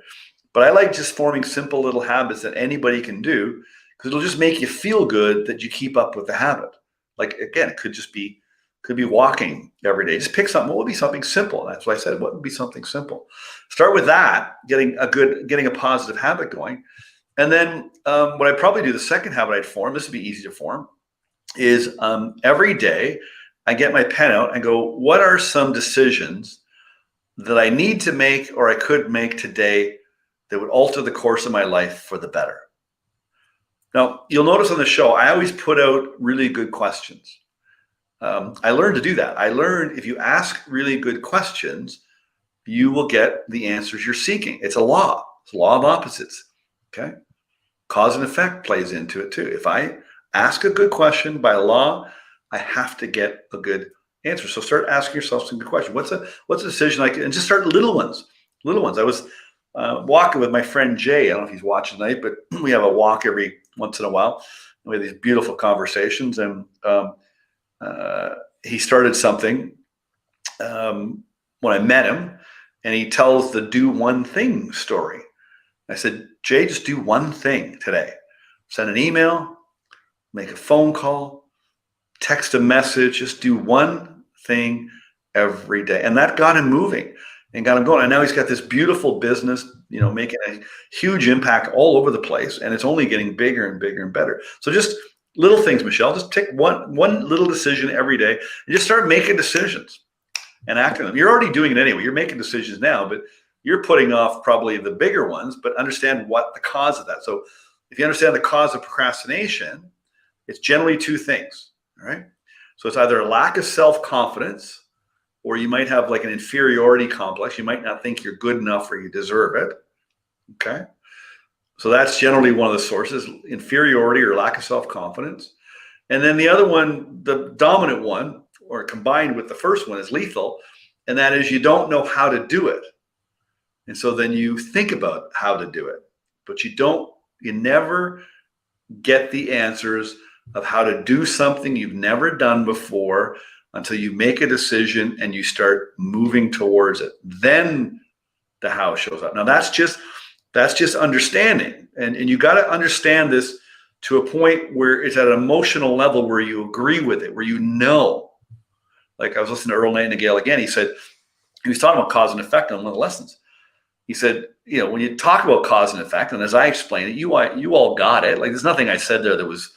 But I like just forming simple little habits that anybody can do, because it'll just make you feel good that you keep up with the habit. Like, again, it could be walking every day. Just pick something. What would be something simple? That's why I said, what would be something simple? Start with that, getting a positive habit going. And then what I'd probably do, the second habit I'd form, this would be easy to form, is every day I get my pen out and go, what are some decisions that I need to make or I could make today that would alter the course of my life for the better? Now, you'll notice on the show, I always put out really good questions. I learned to do that. I learned if you ask really good questions, you will get the answers you're seeking. It's a law. It's a law of opposites. Okay. Cause and effect plays into it too. If I ask a good question by law, I have to get a good answer. So start asking yourself some good questions. What's a decision I can, and just start little ones. Little ones. I was walking with my friend Jay. I don't know if he's watching tonight, but we have a walk every once in a while. And we have these beautiful conversations, and he started something. One when I met him, and he tells the do one thing story. I said, Jay, just do one thing today. Send an email, make a phone call, text a message, just do one thing every day. And that got him moving and got him going. And now he's got this beautiful business, making a huge impact all over the place. And it's only getting bigger and bigger and better. So just little things, Michelle, just take one little decision every day and just start making decisions and acting on them. You're already doing it anyway. You're making decisions now, but you're putting off probably the bigger ones, but understand what the cause of that. So if you understand the cause of procrastination, it's generally two things, all right? So it's either a lack of self-confidence, or you might have like an inferiority complex. You might not think you're good enough or you deserve it, okay? So that's generally one of the sources, inferiority or lack of self-confidence. And then the other one, the dominant one, or combined with the first one, is lethal, and that is you don't know how to do it. And so then you think about how to do it, but you never get the answers of how to do something you've never done before until you make a decision and you start moving towards it. Then the how shows up. Now that's just understanding. And you got to understand this to a point where it's at an emotional level where you agree with it, where like I was listening to Earl Nightingale again. He was talking about cause and effect on one of the lessons. He said, when you talk about cause and effect, and as I explained it, you all got it. Like there's nothing I said there that was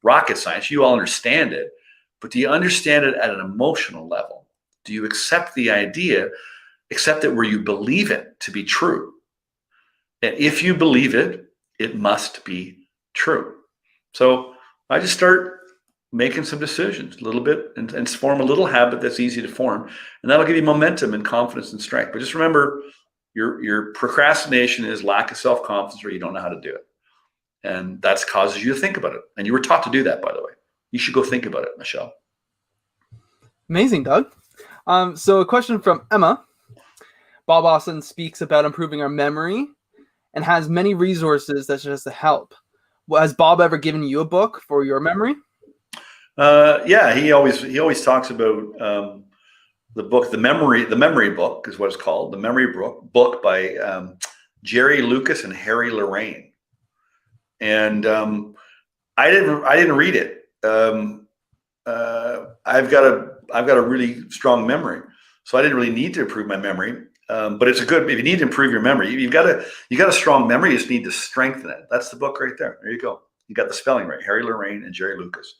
rocket science. You all understand it. But do you understand it at an emotional level? Do you accept the idea, accept it where you believe it to be true? And if you believe it, it must be true. So I just start making some decisions a little bit and form a little habit that's easy to form. And that'll give you momentum and confidence and strength. But just remember, your procrastination is lack of self-confidence, or you don't know how to do it. And that causes you to think about it. And you were taught to do that, by the way. You should go think about it, Michelle. Amazing, Doug. So a question from Emma. Bob Austin speaks about improving our memory and has many resources that just help. Well, has Bob ever given you a book for your memory? Yeah, he always talks about the book, the memory book is what it's called, the memory book by Jerry Lucas and Harry Lorraine. And I didn't read it. I've got a really strong memory, so I didn't really need to improve my memory. But it's if you need to improve your memory, you got a strong memory. You just need to strengthen it. That's the book right there. There you go. You got the spelling right. Harry Lorraine and Jerry Lucas.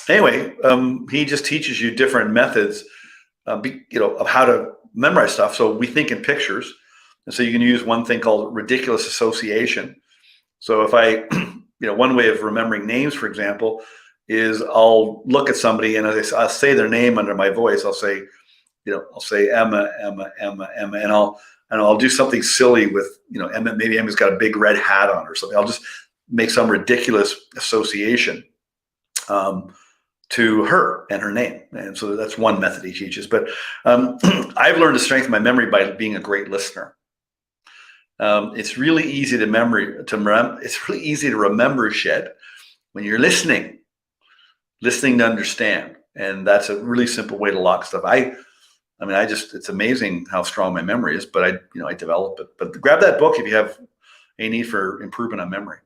Anyway, he just teaches you different methods, of how to memorize stuff. So we think in pictures, and so you can use one thing called ridiculous association. So if I, one way of remembering names, for example, is I'll look at somebody and I'll say their name under my voice. I'll say Emma, and I'll do something silly with, Emma. Maybe Emma's got a big red hat on or something. I'll just make some ridiculous association to her and her name. And so that's one method he teaches. But I've learned to strengthen my memory by being a great listener. It's really easy it's really easy to remember shit when you're listening to understand. And that's a really simple way to lock stuff. It's amazing how strong my memory is, but I develop it. But grab that book if you have a need for improvement on memory.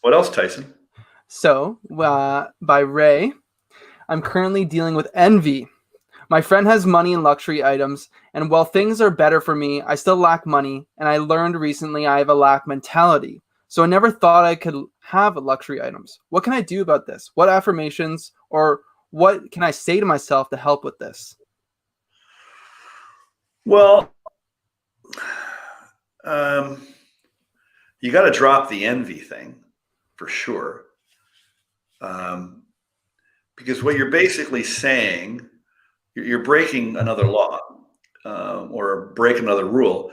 What else, Tyson? So, by Ray, I'm currently dealing with envy. My friend has money and luxury items, and while things are better for me, I still lack money, and I learned recently I have a lack mentality. So I never thought I could have luxury items. What can I do about this? What affirmations or what can I say to myself to help with this? Well, you got to drop the envy thing for sure. Because what you're basically saying, you're breaking another law or breaking another rule.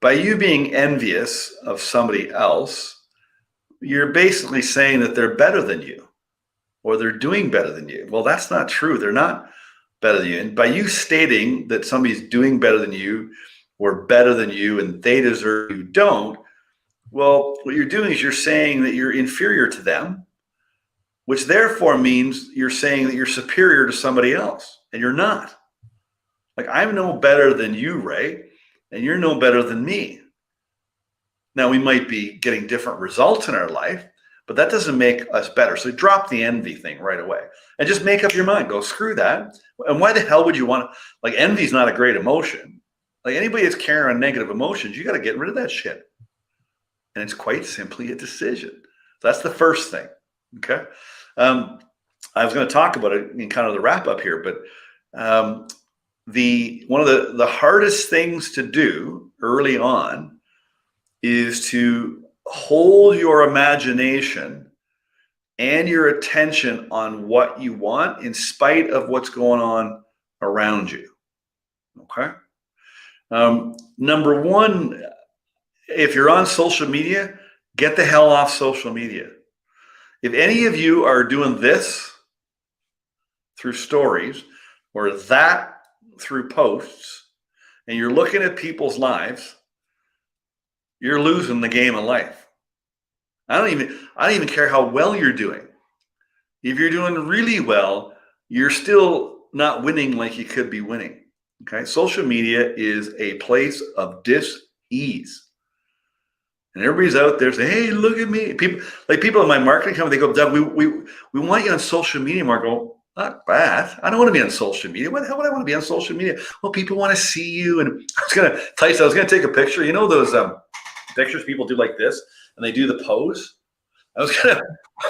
By you being envious of somebody else, you're basically saying that they're better than you or they're doing better than you. Well, that's not true. They're not better than you. And by you stating that somebody's doing better than you or better than you and they deserve, you don't, well, what you're doing is you're saying that you're inferior to them which therefore means you're saying that you're superior to somebody else, and you're not. Like, I'm no better than you, Ray, and you're no better than me. Now, we might be getting different results in our life, but that doesn't make us better. So drop the envy thing right away and just make up your mind. Go, screw that. And why the hell would you want to, like, envy is not a great emotion. Like, anybody that's carrying negative emotions, you got to get rid of that shit. And it's quite simply a decision. So that's the first thing. Okay. I was going to talk about it in kind of the wrap up here, but one of the hardest things to do early on is to hold your imagination and your attention on what you want in spite of what's going on around you. Okay. Number one, if you're on social media, get the hell off social media. If any of you are doing this through stories or that through posts, and you're looking at people's lives, you're losing the game of life. I don't even care how well you're doing. If you're doing really well, you're still not winning like you could be winning. Okay. Social media is a place of dis-ease. And everybody's out there saying, hey, look at me. People in my marketing company, they go, Doug, we want you on social media. Mark, go, not bad. I don't want to be on social media. Why the hell would I want to be on social media? Well, people want to see you. And I was gonna take a picture. You know those pictures people do like this, and they do the pose. I was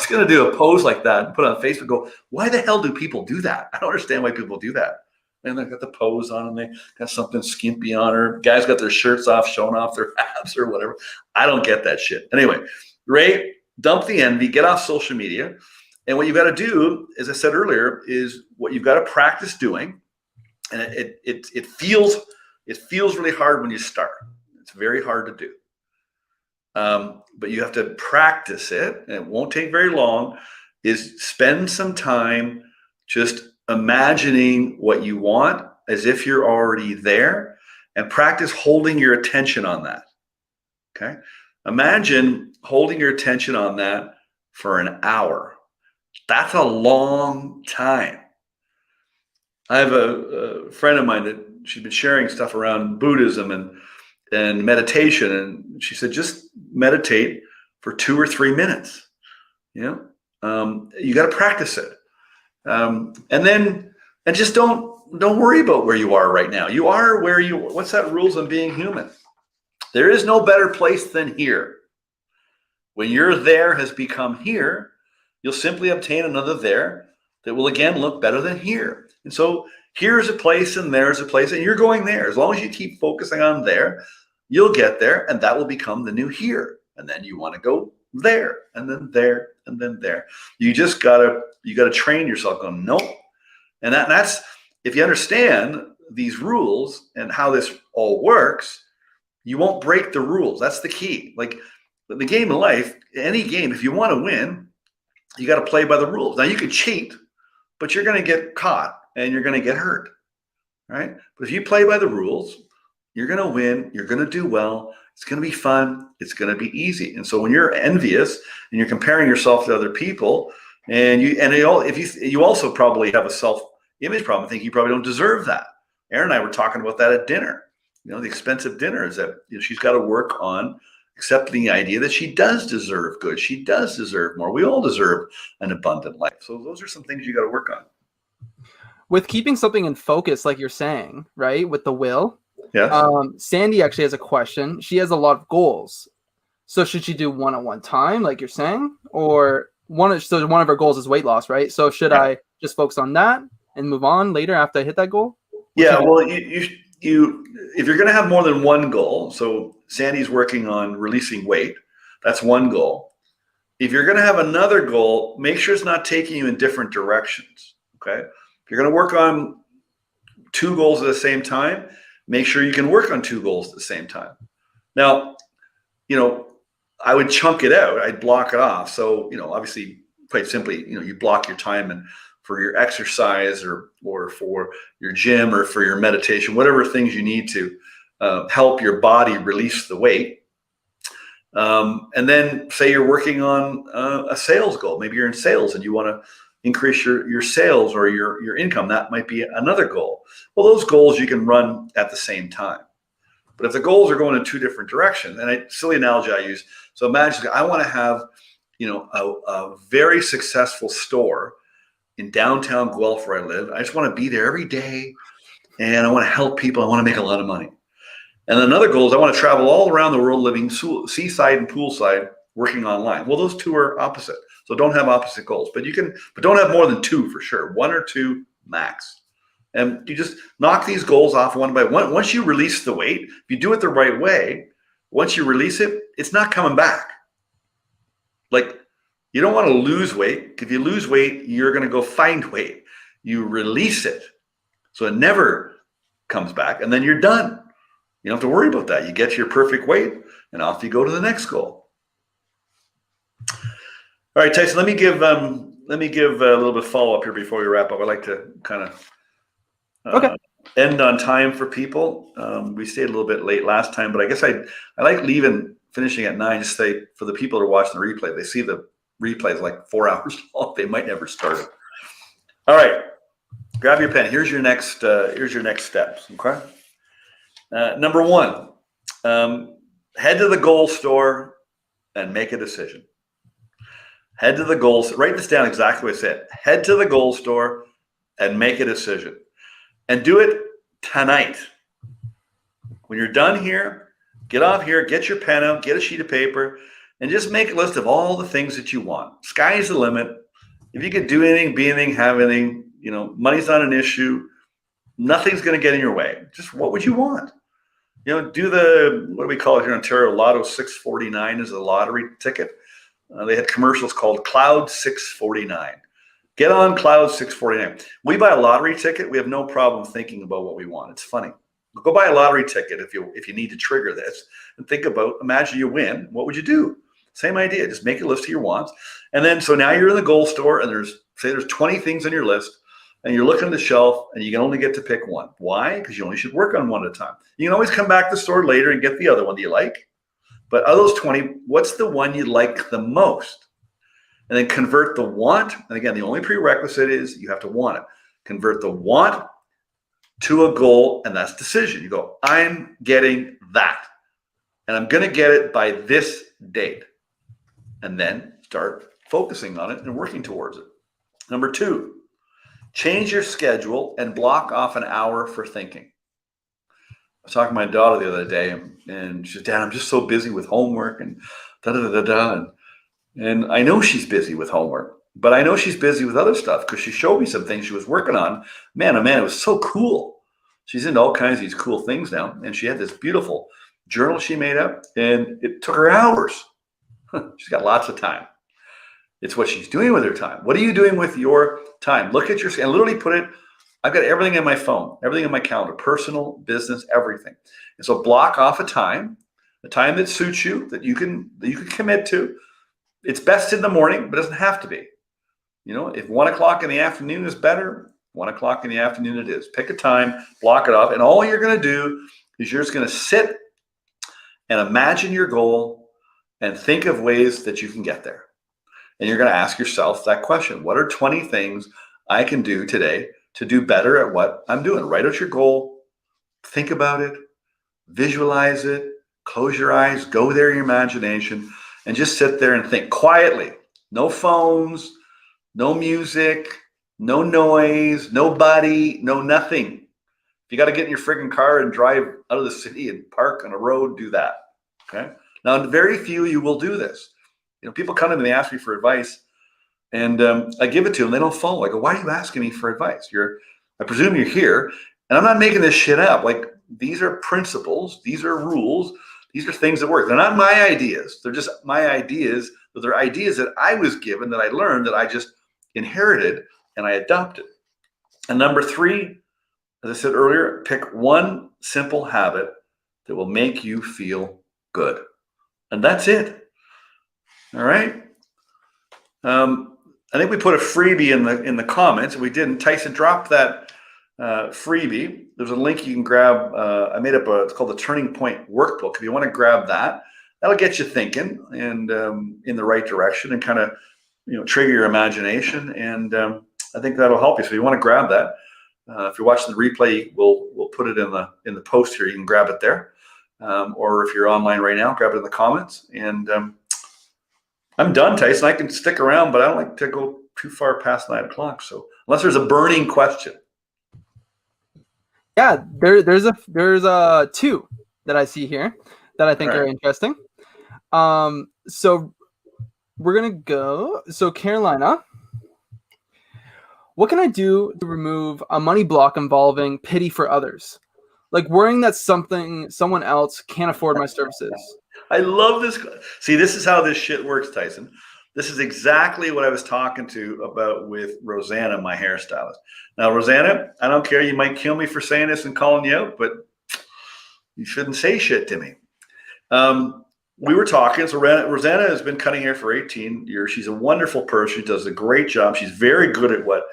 gonna do a pose like that and put it on Facebook. Go, why the hell do people do that? I don't understand why people do that. And they got the pose on, and they got something skimpy on her. Guys got their shirts off, showing off their abs or whatever. I don't get that shit. Anyway, Ray, dump the envy, get off social media. And what you've got to do, as I said earlier, is what you've got to practice doing. And it feels really hard when you start. It's very hard to do. But you have to practice it, and it won't take very long, is spend some time just imagining what you want as if you're already there, and practice holding your attention on that. Okay. Imagine holding your attention on that for an hour. That's a long time. I have a friend of mine that she's been sharing stuff around Buddhism and meditation. And she said, just meditate for 2 or 3 minutes. You got to practice it. And just don't worry about where you are right now. You are where what's that rules on being human? There is no better place than here. When your there has become here, you'll simply obtain another there that will again look better than here. And so here's a place and there's a place, and you're going there. As long as you keep focusing on there, you'll get there, and that will become the new here. And then you want to go there, and then there, and then there. You gotta train yourself going, nope. And that's, if you understand these rules and how this all works, you won't break the rules. That's the key. Like the game of life, any game, if you want to win, you got to play by the rules. Now you could cheat, but you're going to get caught and you're going to get hurt, right? But if you play by the rules, you're going to win. You're going to do well. It's going to be fun. It's going to be easy. And so when you're envious and you're comparing yourself to other people, and you also probably have a self-image problem, I think you probably don't deserve that. Erin and I were talking about that at dinner. The expensive dinner is that she's got to work on accepting the idea that she does deserve good. She does deserve more. We all deserve an abundant life. So those are some things you got to work on. With keeping something in focus, like you're saying, right? With the will. Yeah. Sandy actually has a question. She has a lot of goals. So should she do one at one time, like you're saying? Or one of her goals is weight loss, right? So should I just focus on that and move on later after I hit that goal? Well, if you're going to have more than one goal, so Sandy's working on releasing weight, that's one goal. If you're going to have another goal, make sure it's not taking you in different directions. Okay. If you're going to work on 2 goals at the same time, make sure you can work on 2 goals at the same time. Now, I would chunk it out. I'd block it off. So, obviously, quite simply, you block your time and for your exercise or for your gym or for your meditation, whatever things you need to help your body release the weight. And then say you're working on a sales goal. Maybe you're in sales and you want to increase your sales or your income. That might be another goal. Well, those goals you can run at the same time. But if the goals are going in two different directions, and silly analogy I use, so imagine I want to have, a very successful store in downtown Guelph where I live. I just want to be there every day, and I want to help people. I want to make a lot of money. And another goal is I want to travel all around the world, living seaside and poolside, working online. Well, those two are opposite. So don't have opposite goals, but don't have more than two for sure. One or two max. And you just knock these goals off one by one. Once you release the weight, if you do it the right way, once you release it, it's not coming back. Like, you don't want to lose weight. If you lose weight, you're going to go find weight. You release it, so it never comes back, and then you're done. You don't have to worry about that. You get to your perfect weight, and off you go to the next goal. All right, Tyson, let me give a little bit of follow-up here before we wrap up. I'd like to kind of end on time for people. We stayed a little bit late last time, but I guess I like finishing at 9, just say for the people that are watching the replay, they see the replay is like 4 hours long. They might never start it. All right, grab your pen. Here's your next steps. Okay. Number 1, head to the goal store and make a decision. Head to the goals. Write this down exactly what I said. Head to the goal store and make a decision. And do it tonight. When you're done here, get off here, get your pen out, get a sheet of paper, and just make a list of all the things that you want. Sky's the limit. If you could do anything, be anything, have anything, money's not an issue. Nothing's going to get in your way. Just what would you want? Do what do we call it here in Ontario? Lotto 649 is a lottery ticket. They had commercials called Cloud 649. Get on Cloud 649. We buy a lottery ticket. We have no problem thinking about what we want. It's funny. Go buy a lottery ticket if you need to trigger this, and think about, imagine you win. What would you do? Same idea. Just make a list of your wants. And then, so now you're in the goal store and there's 20 things on your list, and you're looking at the shelf and you can only get to pick one. Why? Because you only should work on one at a time. You can always come back to the store later and get the other one that you like. But of those 20, what's the one you like the most? And then convert the want. And again, the only prerequisite is you have to want it. Convert the want to a goal, and that's decision. You go, I'm getting that, and I'm going to get it by this date. And then start focusing on it and working towards it. Number 2, change your schedule and block off an hour for thinking. I was talking to my daughter the other day, and she said, Dad, I'm just so busy with homework and da-da-da-da-da. And I know she's busy with homework, but I know she's busy with other stuff because she showed me some things she was working on. Man, oh man, it was so cool. She's into all kinds of these cool things now. And she had this beautiful journal she made up, and it took her hours. She's got lots of time. It's what she's doing with her time. What are you doing with your time? Look at and literally put it, I've got everything in my phone, everything in my calendar, personal, business, everything. And so block off a time that suits you, that you can commit to. It's best in the morning, but it doesn't have to be. If 1 o'clock in the afternoon is better, 1 o'clock in the afternoon it is. Pick a time, block it off, and all you're going to do is you're just going to sit and imagine your goal and think of ways that you can get there. And you're going to ask yourself that question. What are 20 things I can do today to do better at what I'm doing? Write out your goal, think about it, visualize it, close your eyes, go there in your imagination, and just sit there and think quietly. No phones, no music, no noise, nobody, no nothing. If you got to get in your friggin' car and drive out of the city and park on a road, do that. Okay. Now, very few of you will do this. People come to me and they ask me for advice, and I give it to them. They don't follow. I go, why are you asking me for advice? I presume you're here, and I'm not making this shit up. Like, these are principles. These are rules. These are things that work. They're not my ideas. They're just my ideas. But they're ideas that I was given, that I learned, that I just inherited, and I adopted. And number 3, as I said earlier, pick one simple habit that will make you feel good. And that's it. All right. I think we put a freebie in the comments, and we didn't. Tyson, drop that freebie. There's a link you can grab. I made up it's called the Turning Point Workbook. If you want to grab that, that'll get you thinking and in the right direction and kind of, trigger your imagination. And I think that'll help you. So you want to grab that. If you're watching the replay, we'll put it in the post here. You can grab it there. Or if you're online right now, grab it in the comments. And I'm done, Tyson. I can stick around, but I don't like to go too far past 9 o'clock. So unless there's a burning question. Yeah, there's two that I see here that I think are interesting. So we're gonna go. So Carolina, what can I do to remove a money block involving pity for others, like worrying that someone else can't afford my services? I love this. See, this is how this shit works, Tyson. This is exactly what I was talking about with Rosanna, my hairstylist. Now, Rosanna, I don't care. You might kill me for saying this and calling you out, but you shouldn't say shit to me. We were talking. So Rosanna has been cutting hair for 18 years. She's a wonderful person. She does a great job. She's very good at what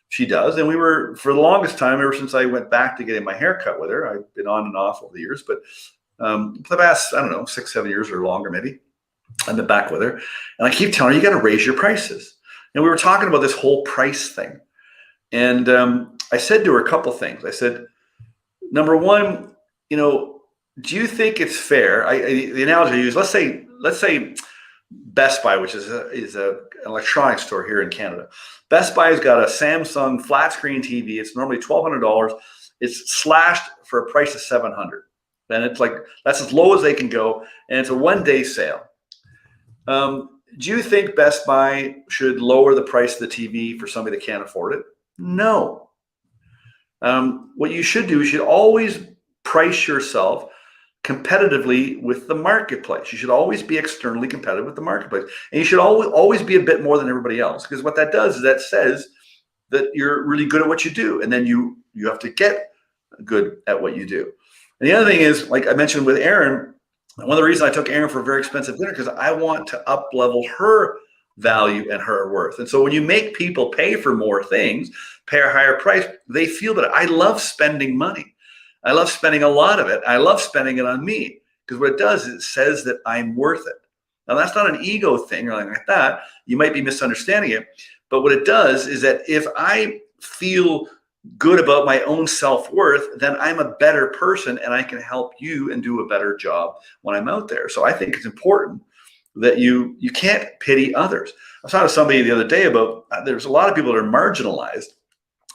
she does. And we were, for the longest time, ever since I went back to getting my hair cut with her, I've been on and off over the years, but for the past, I don't know, 6-7 years or longer, maybe, I've been back with her. And I keep telling her, you got to raise your prices. And we were talking about this whole price thing. And I said to her a couple things. I said, number one, do you think it's fair? The analogy I use, let's say Best Buy, which is an electronics store here in Canada. Best Buy has got a Samsung flat screen TV. It's normally $1,200. It's slashed for a price of $700. And it's like, that's as low as they can go. And it's a one-day sale. Do you think Best Buy should lower the price of the TV for somebody that can't afford it? No. What you should do is you should always price yourself competitively with the marketplace. You should always be externally competitive with the marketplace. And you should always be a bit more than everybody else, because what that does is that says that you're really good at what you do. And then you have to get good at what you do. And the other thing is, like I mentioned with Erin, one of the reasons I took Erin for a very expensive dinner, because I want to up level her value and her worth. And so when you make people pay for more things, pay a higher price, they feel that I love spending money. I love spending a lot of it. I love spending it on me, because what it does is it says that I'm worth it. Now, that's not an ego thing or anything like that. You might be misunderstanding it. But what it does is that if I feel good about my own self-worth, then I'm a better person and I can help you and do a better job when I'm out there. So I think it's important that you can't pity others. I was talking to somebody the other day about there's a lot of people that are marginalized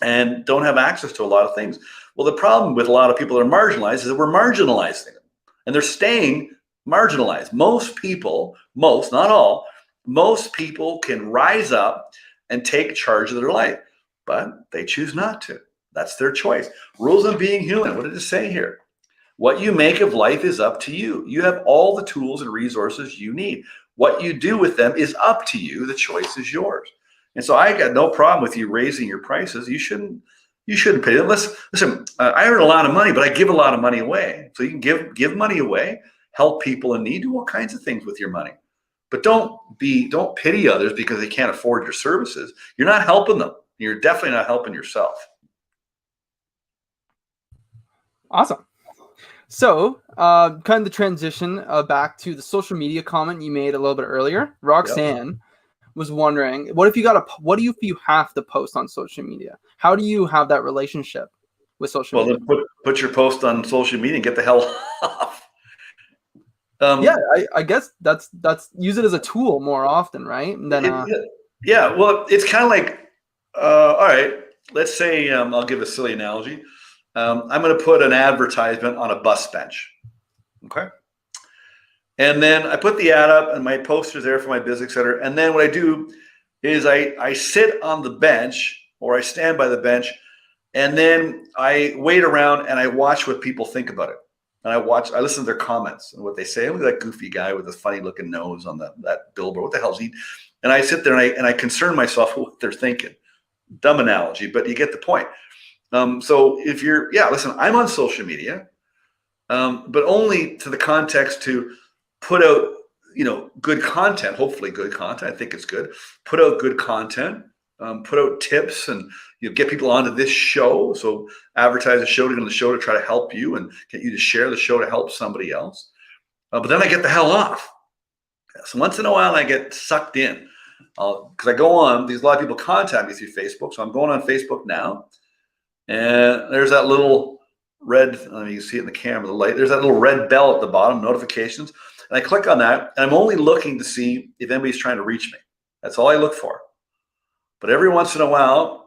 and don't have access to a lot of things. Well, the problem with a lot of people that are marginalized is that we're marginalizing them, and they're staying marginalized. Most people, not all, most people can rise up and take charge of their life, but they choose not to. That's their choice. Rules of being human. What did it say here? What you make of life is up to you. You have all the tools and resources you need. What you do with them is up to you. The choice is yours. And so I got no problem with you raising your prices. You shouldn't pay them. Listen, I earn a lot of money, but I give a lot of money away. So you can give money away, help people in need, do all kinds of things with your money. But don't pity others because they can't afford your services. You're not helping them. You're definitely not helping yourself. Awesome. So, kind of the transition back to the social media comment you made a little bit earlier. Roxanne was wondering, what if you have to post on social media? How do you have that relationship with social media? Well, then put your post on social media and get the hell off. I guess that's use it as a tool more often, right? Yeah. Well, it's kind of like, all right, let's say I'll give a silly analogy. I'm going to put an advertisement on a bus bench. Okay. And then I put the ad up and my poster's there for my business, et cetera. And then what I do is I sit on the bench, or I stand by the bench, and then I wait around and I watch what people think about it. And I listen to their comments and what they say. Look at that goofy guy with this funny looking nose on that billboard. What the hell's he? And I sit there and I concern myself with what they're thinking. Dumb analogy, but you get the point. So if listen, I'm on social media, but only to the context to put out, good content, hopefully good content. I think it's good. Put out good content, put out tips, and get people onto this show. So advertise a show to get on the show to try to help you and get you to share the show to help somebody else. But then I get the hell off. So once in a while, I get sucked in because I go on. There's a lot of people contact me through Facebook, so I'm going on Facebook now, and there's that little red. I mean, you can see it in the camera, the light. There's that little red bell at the bottom, notifications, and I click on that, and I'm only looking to see if anybody's trying to reach me. That's all I look for. But every once in a while,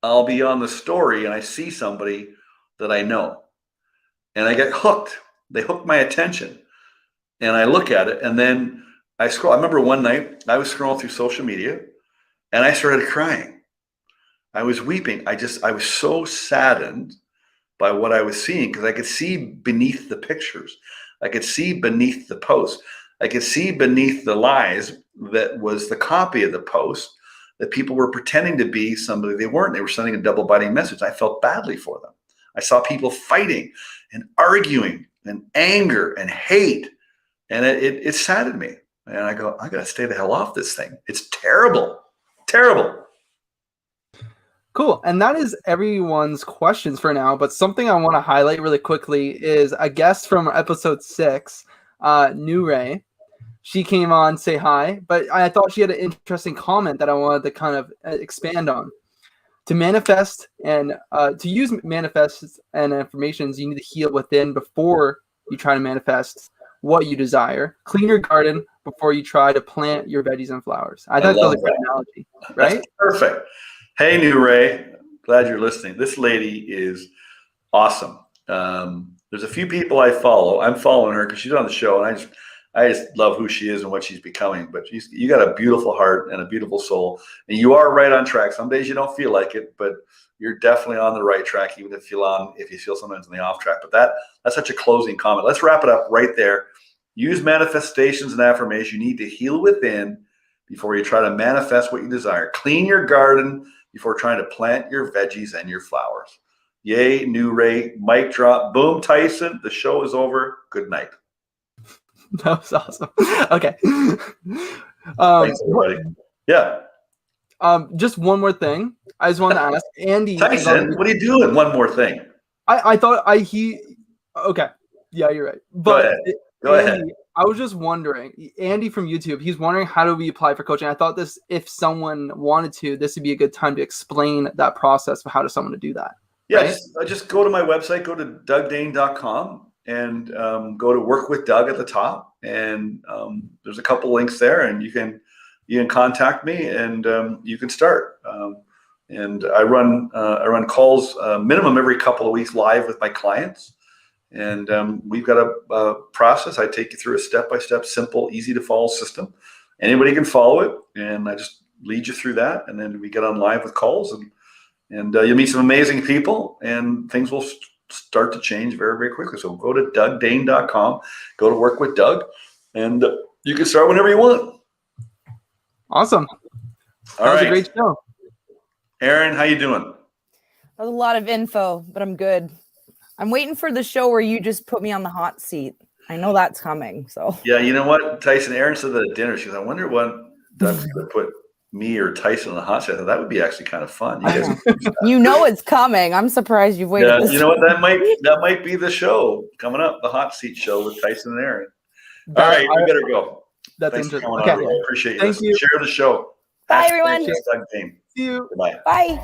I'll be on the story, and I see somebody that I know, and I get hooked. They hook my attention, and I look at it, and then I scroll. I remember one night I was scrolling through social media and I started crying. I was weeping. I was so saddened by what I was seeing because I could see beneath the pictures. I could see beneath the post. I could see beneath the lies that was the copy of the post that people were pretending to be somebody they weren't. They were sending a double biting message. I felt badly for them. I saw people fighting and arguing and anger and hate. And it saddened me. And I go, I got to stay the hell off this thing. It's terrible. Terrible. Cool. And that is everyone's questions for now. But something I want to highlight really quickly is a guest from episode 6, New Ray. She came on, say hi. But I thought she had an interesting comment that I wanted to kind of expand on. To manifest and to use manifests and affirmations, you need to heal within before you try to manifest what you desire. Clean your garden before you try to plant your veggies and flowers. I thought that was a great analogy, right? That's perfect. Hey, New Ray, glad you're listening. This lady is awesome. There's a few people I follow. I'm following her because she's on the show, and I just love who she is and what she's becoming. But you got a beautiful heart and a beautiful soul, and you are right on track. Some days you don't feel like it, but you're definitely on the right track, even if you feel sometimes on the off track. But that's such a closing comment. Let's wrap it up right there. Use manifestations and affirmation. You need to heal within before you try to manifest what you desire. Clean your garden before trying to plant your veggies and your flowers. Yay, New Ray. Mic drop. Boom, Tyson. The show is over. Good night. That was awesome. Okay. Thanks, everybody. Yeah. Just one more thing. I just wanted to ask Andy. Tyson, what are you doing? One more thing. I thought okay. Yeah, you're right. But Go ahead. I was just wondering, Andy from YouTube, he's wondering how do we apply for coaching. I thought if someone wanted to, this would be a good time to explain that process of how does someone to do that. Yeah, right? just go to my website, go to dougdane.com and go to work with Doug at the top. And there's a couple links there, and you can contact me and you can start. And I run calls minimum every couple of weeks live with my clients. And we've got a process. I take you through a step-by-step, simple, easy to follow system. Anybody can follow it, and I just lead you through that. And then we get on live with calls, and you'll meet some amazing people, and things will start to change very, very quickly. So go to dougdane.com, go to work with Doug, and you can start whenever you want. Awesome. That was a great show. Aaron, how you doing? That was a lot of info, but I'm good. I'm waiting for the show where you just put me on the hot seat. I know that's coming. So yeah, you know what, Tyson? Aaron said that at dinner. She goes, "I wonder what Doug's going to put me or Tyson on the hot seat." I thought that would be actually kind of fun. You know it's coming. I'm surprised you've waited. Yeah, you know what? That might be the show coming up, the hot seat show with Tyson and Aaron. All right, we better go. That's Thanks for interesting. coming on. I appreciate you. Thank you. Share the show. Bye, everyone. See you. Goodbye. Bye.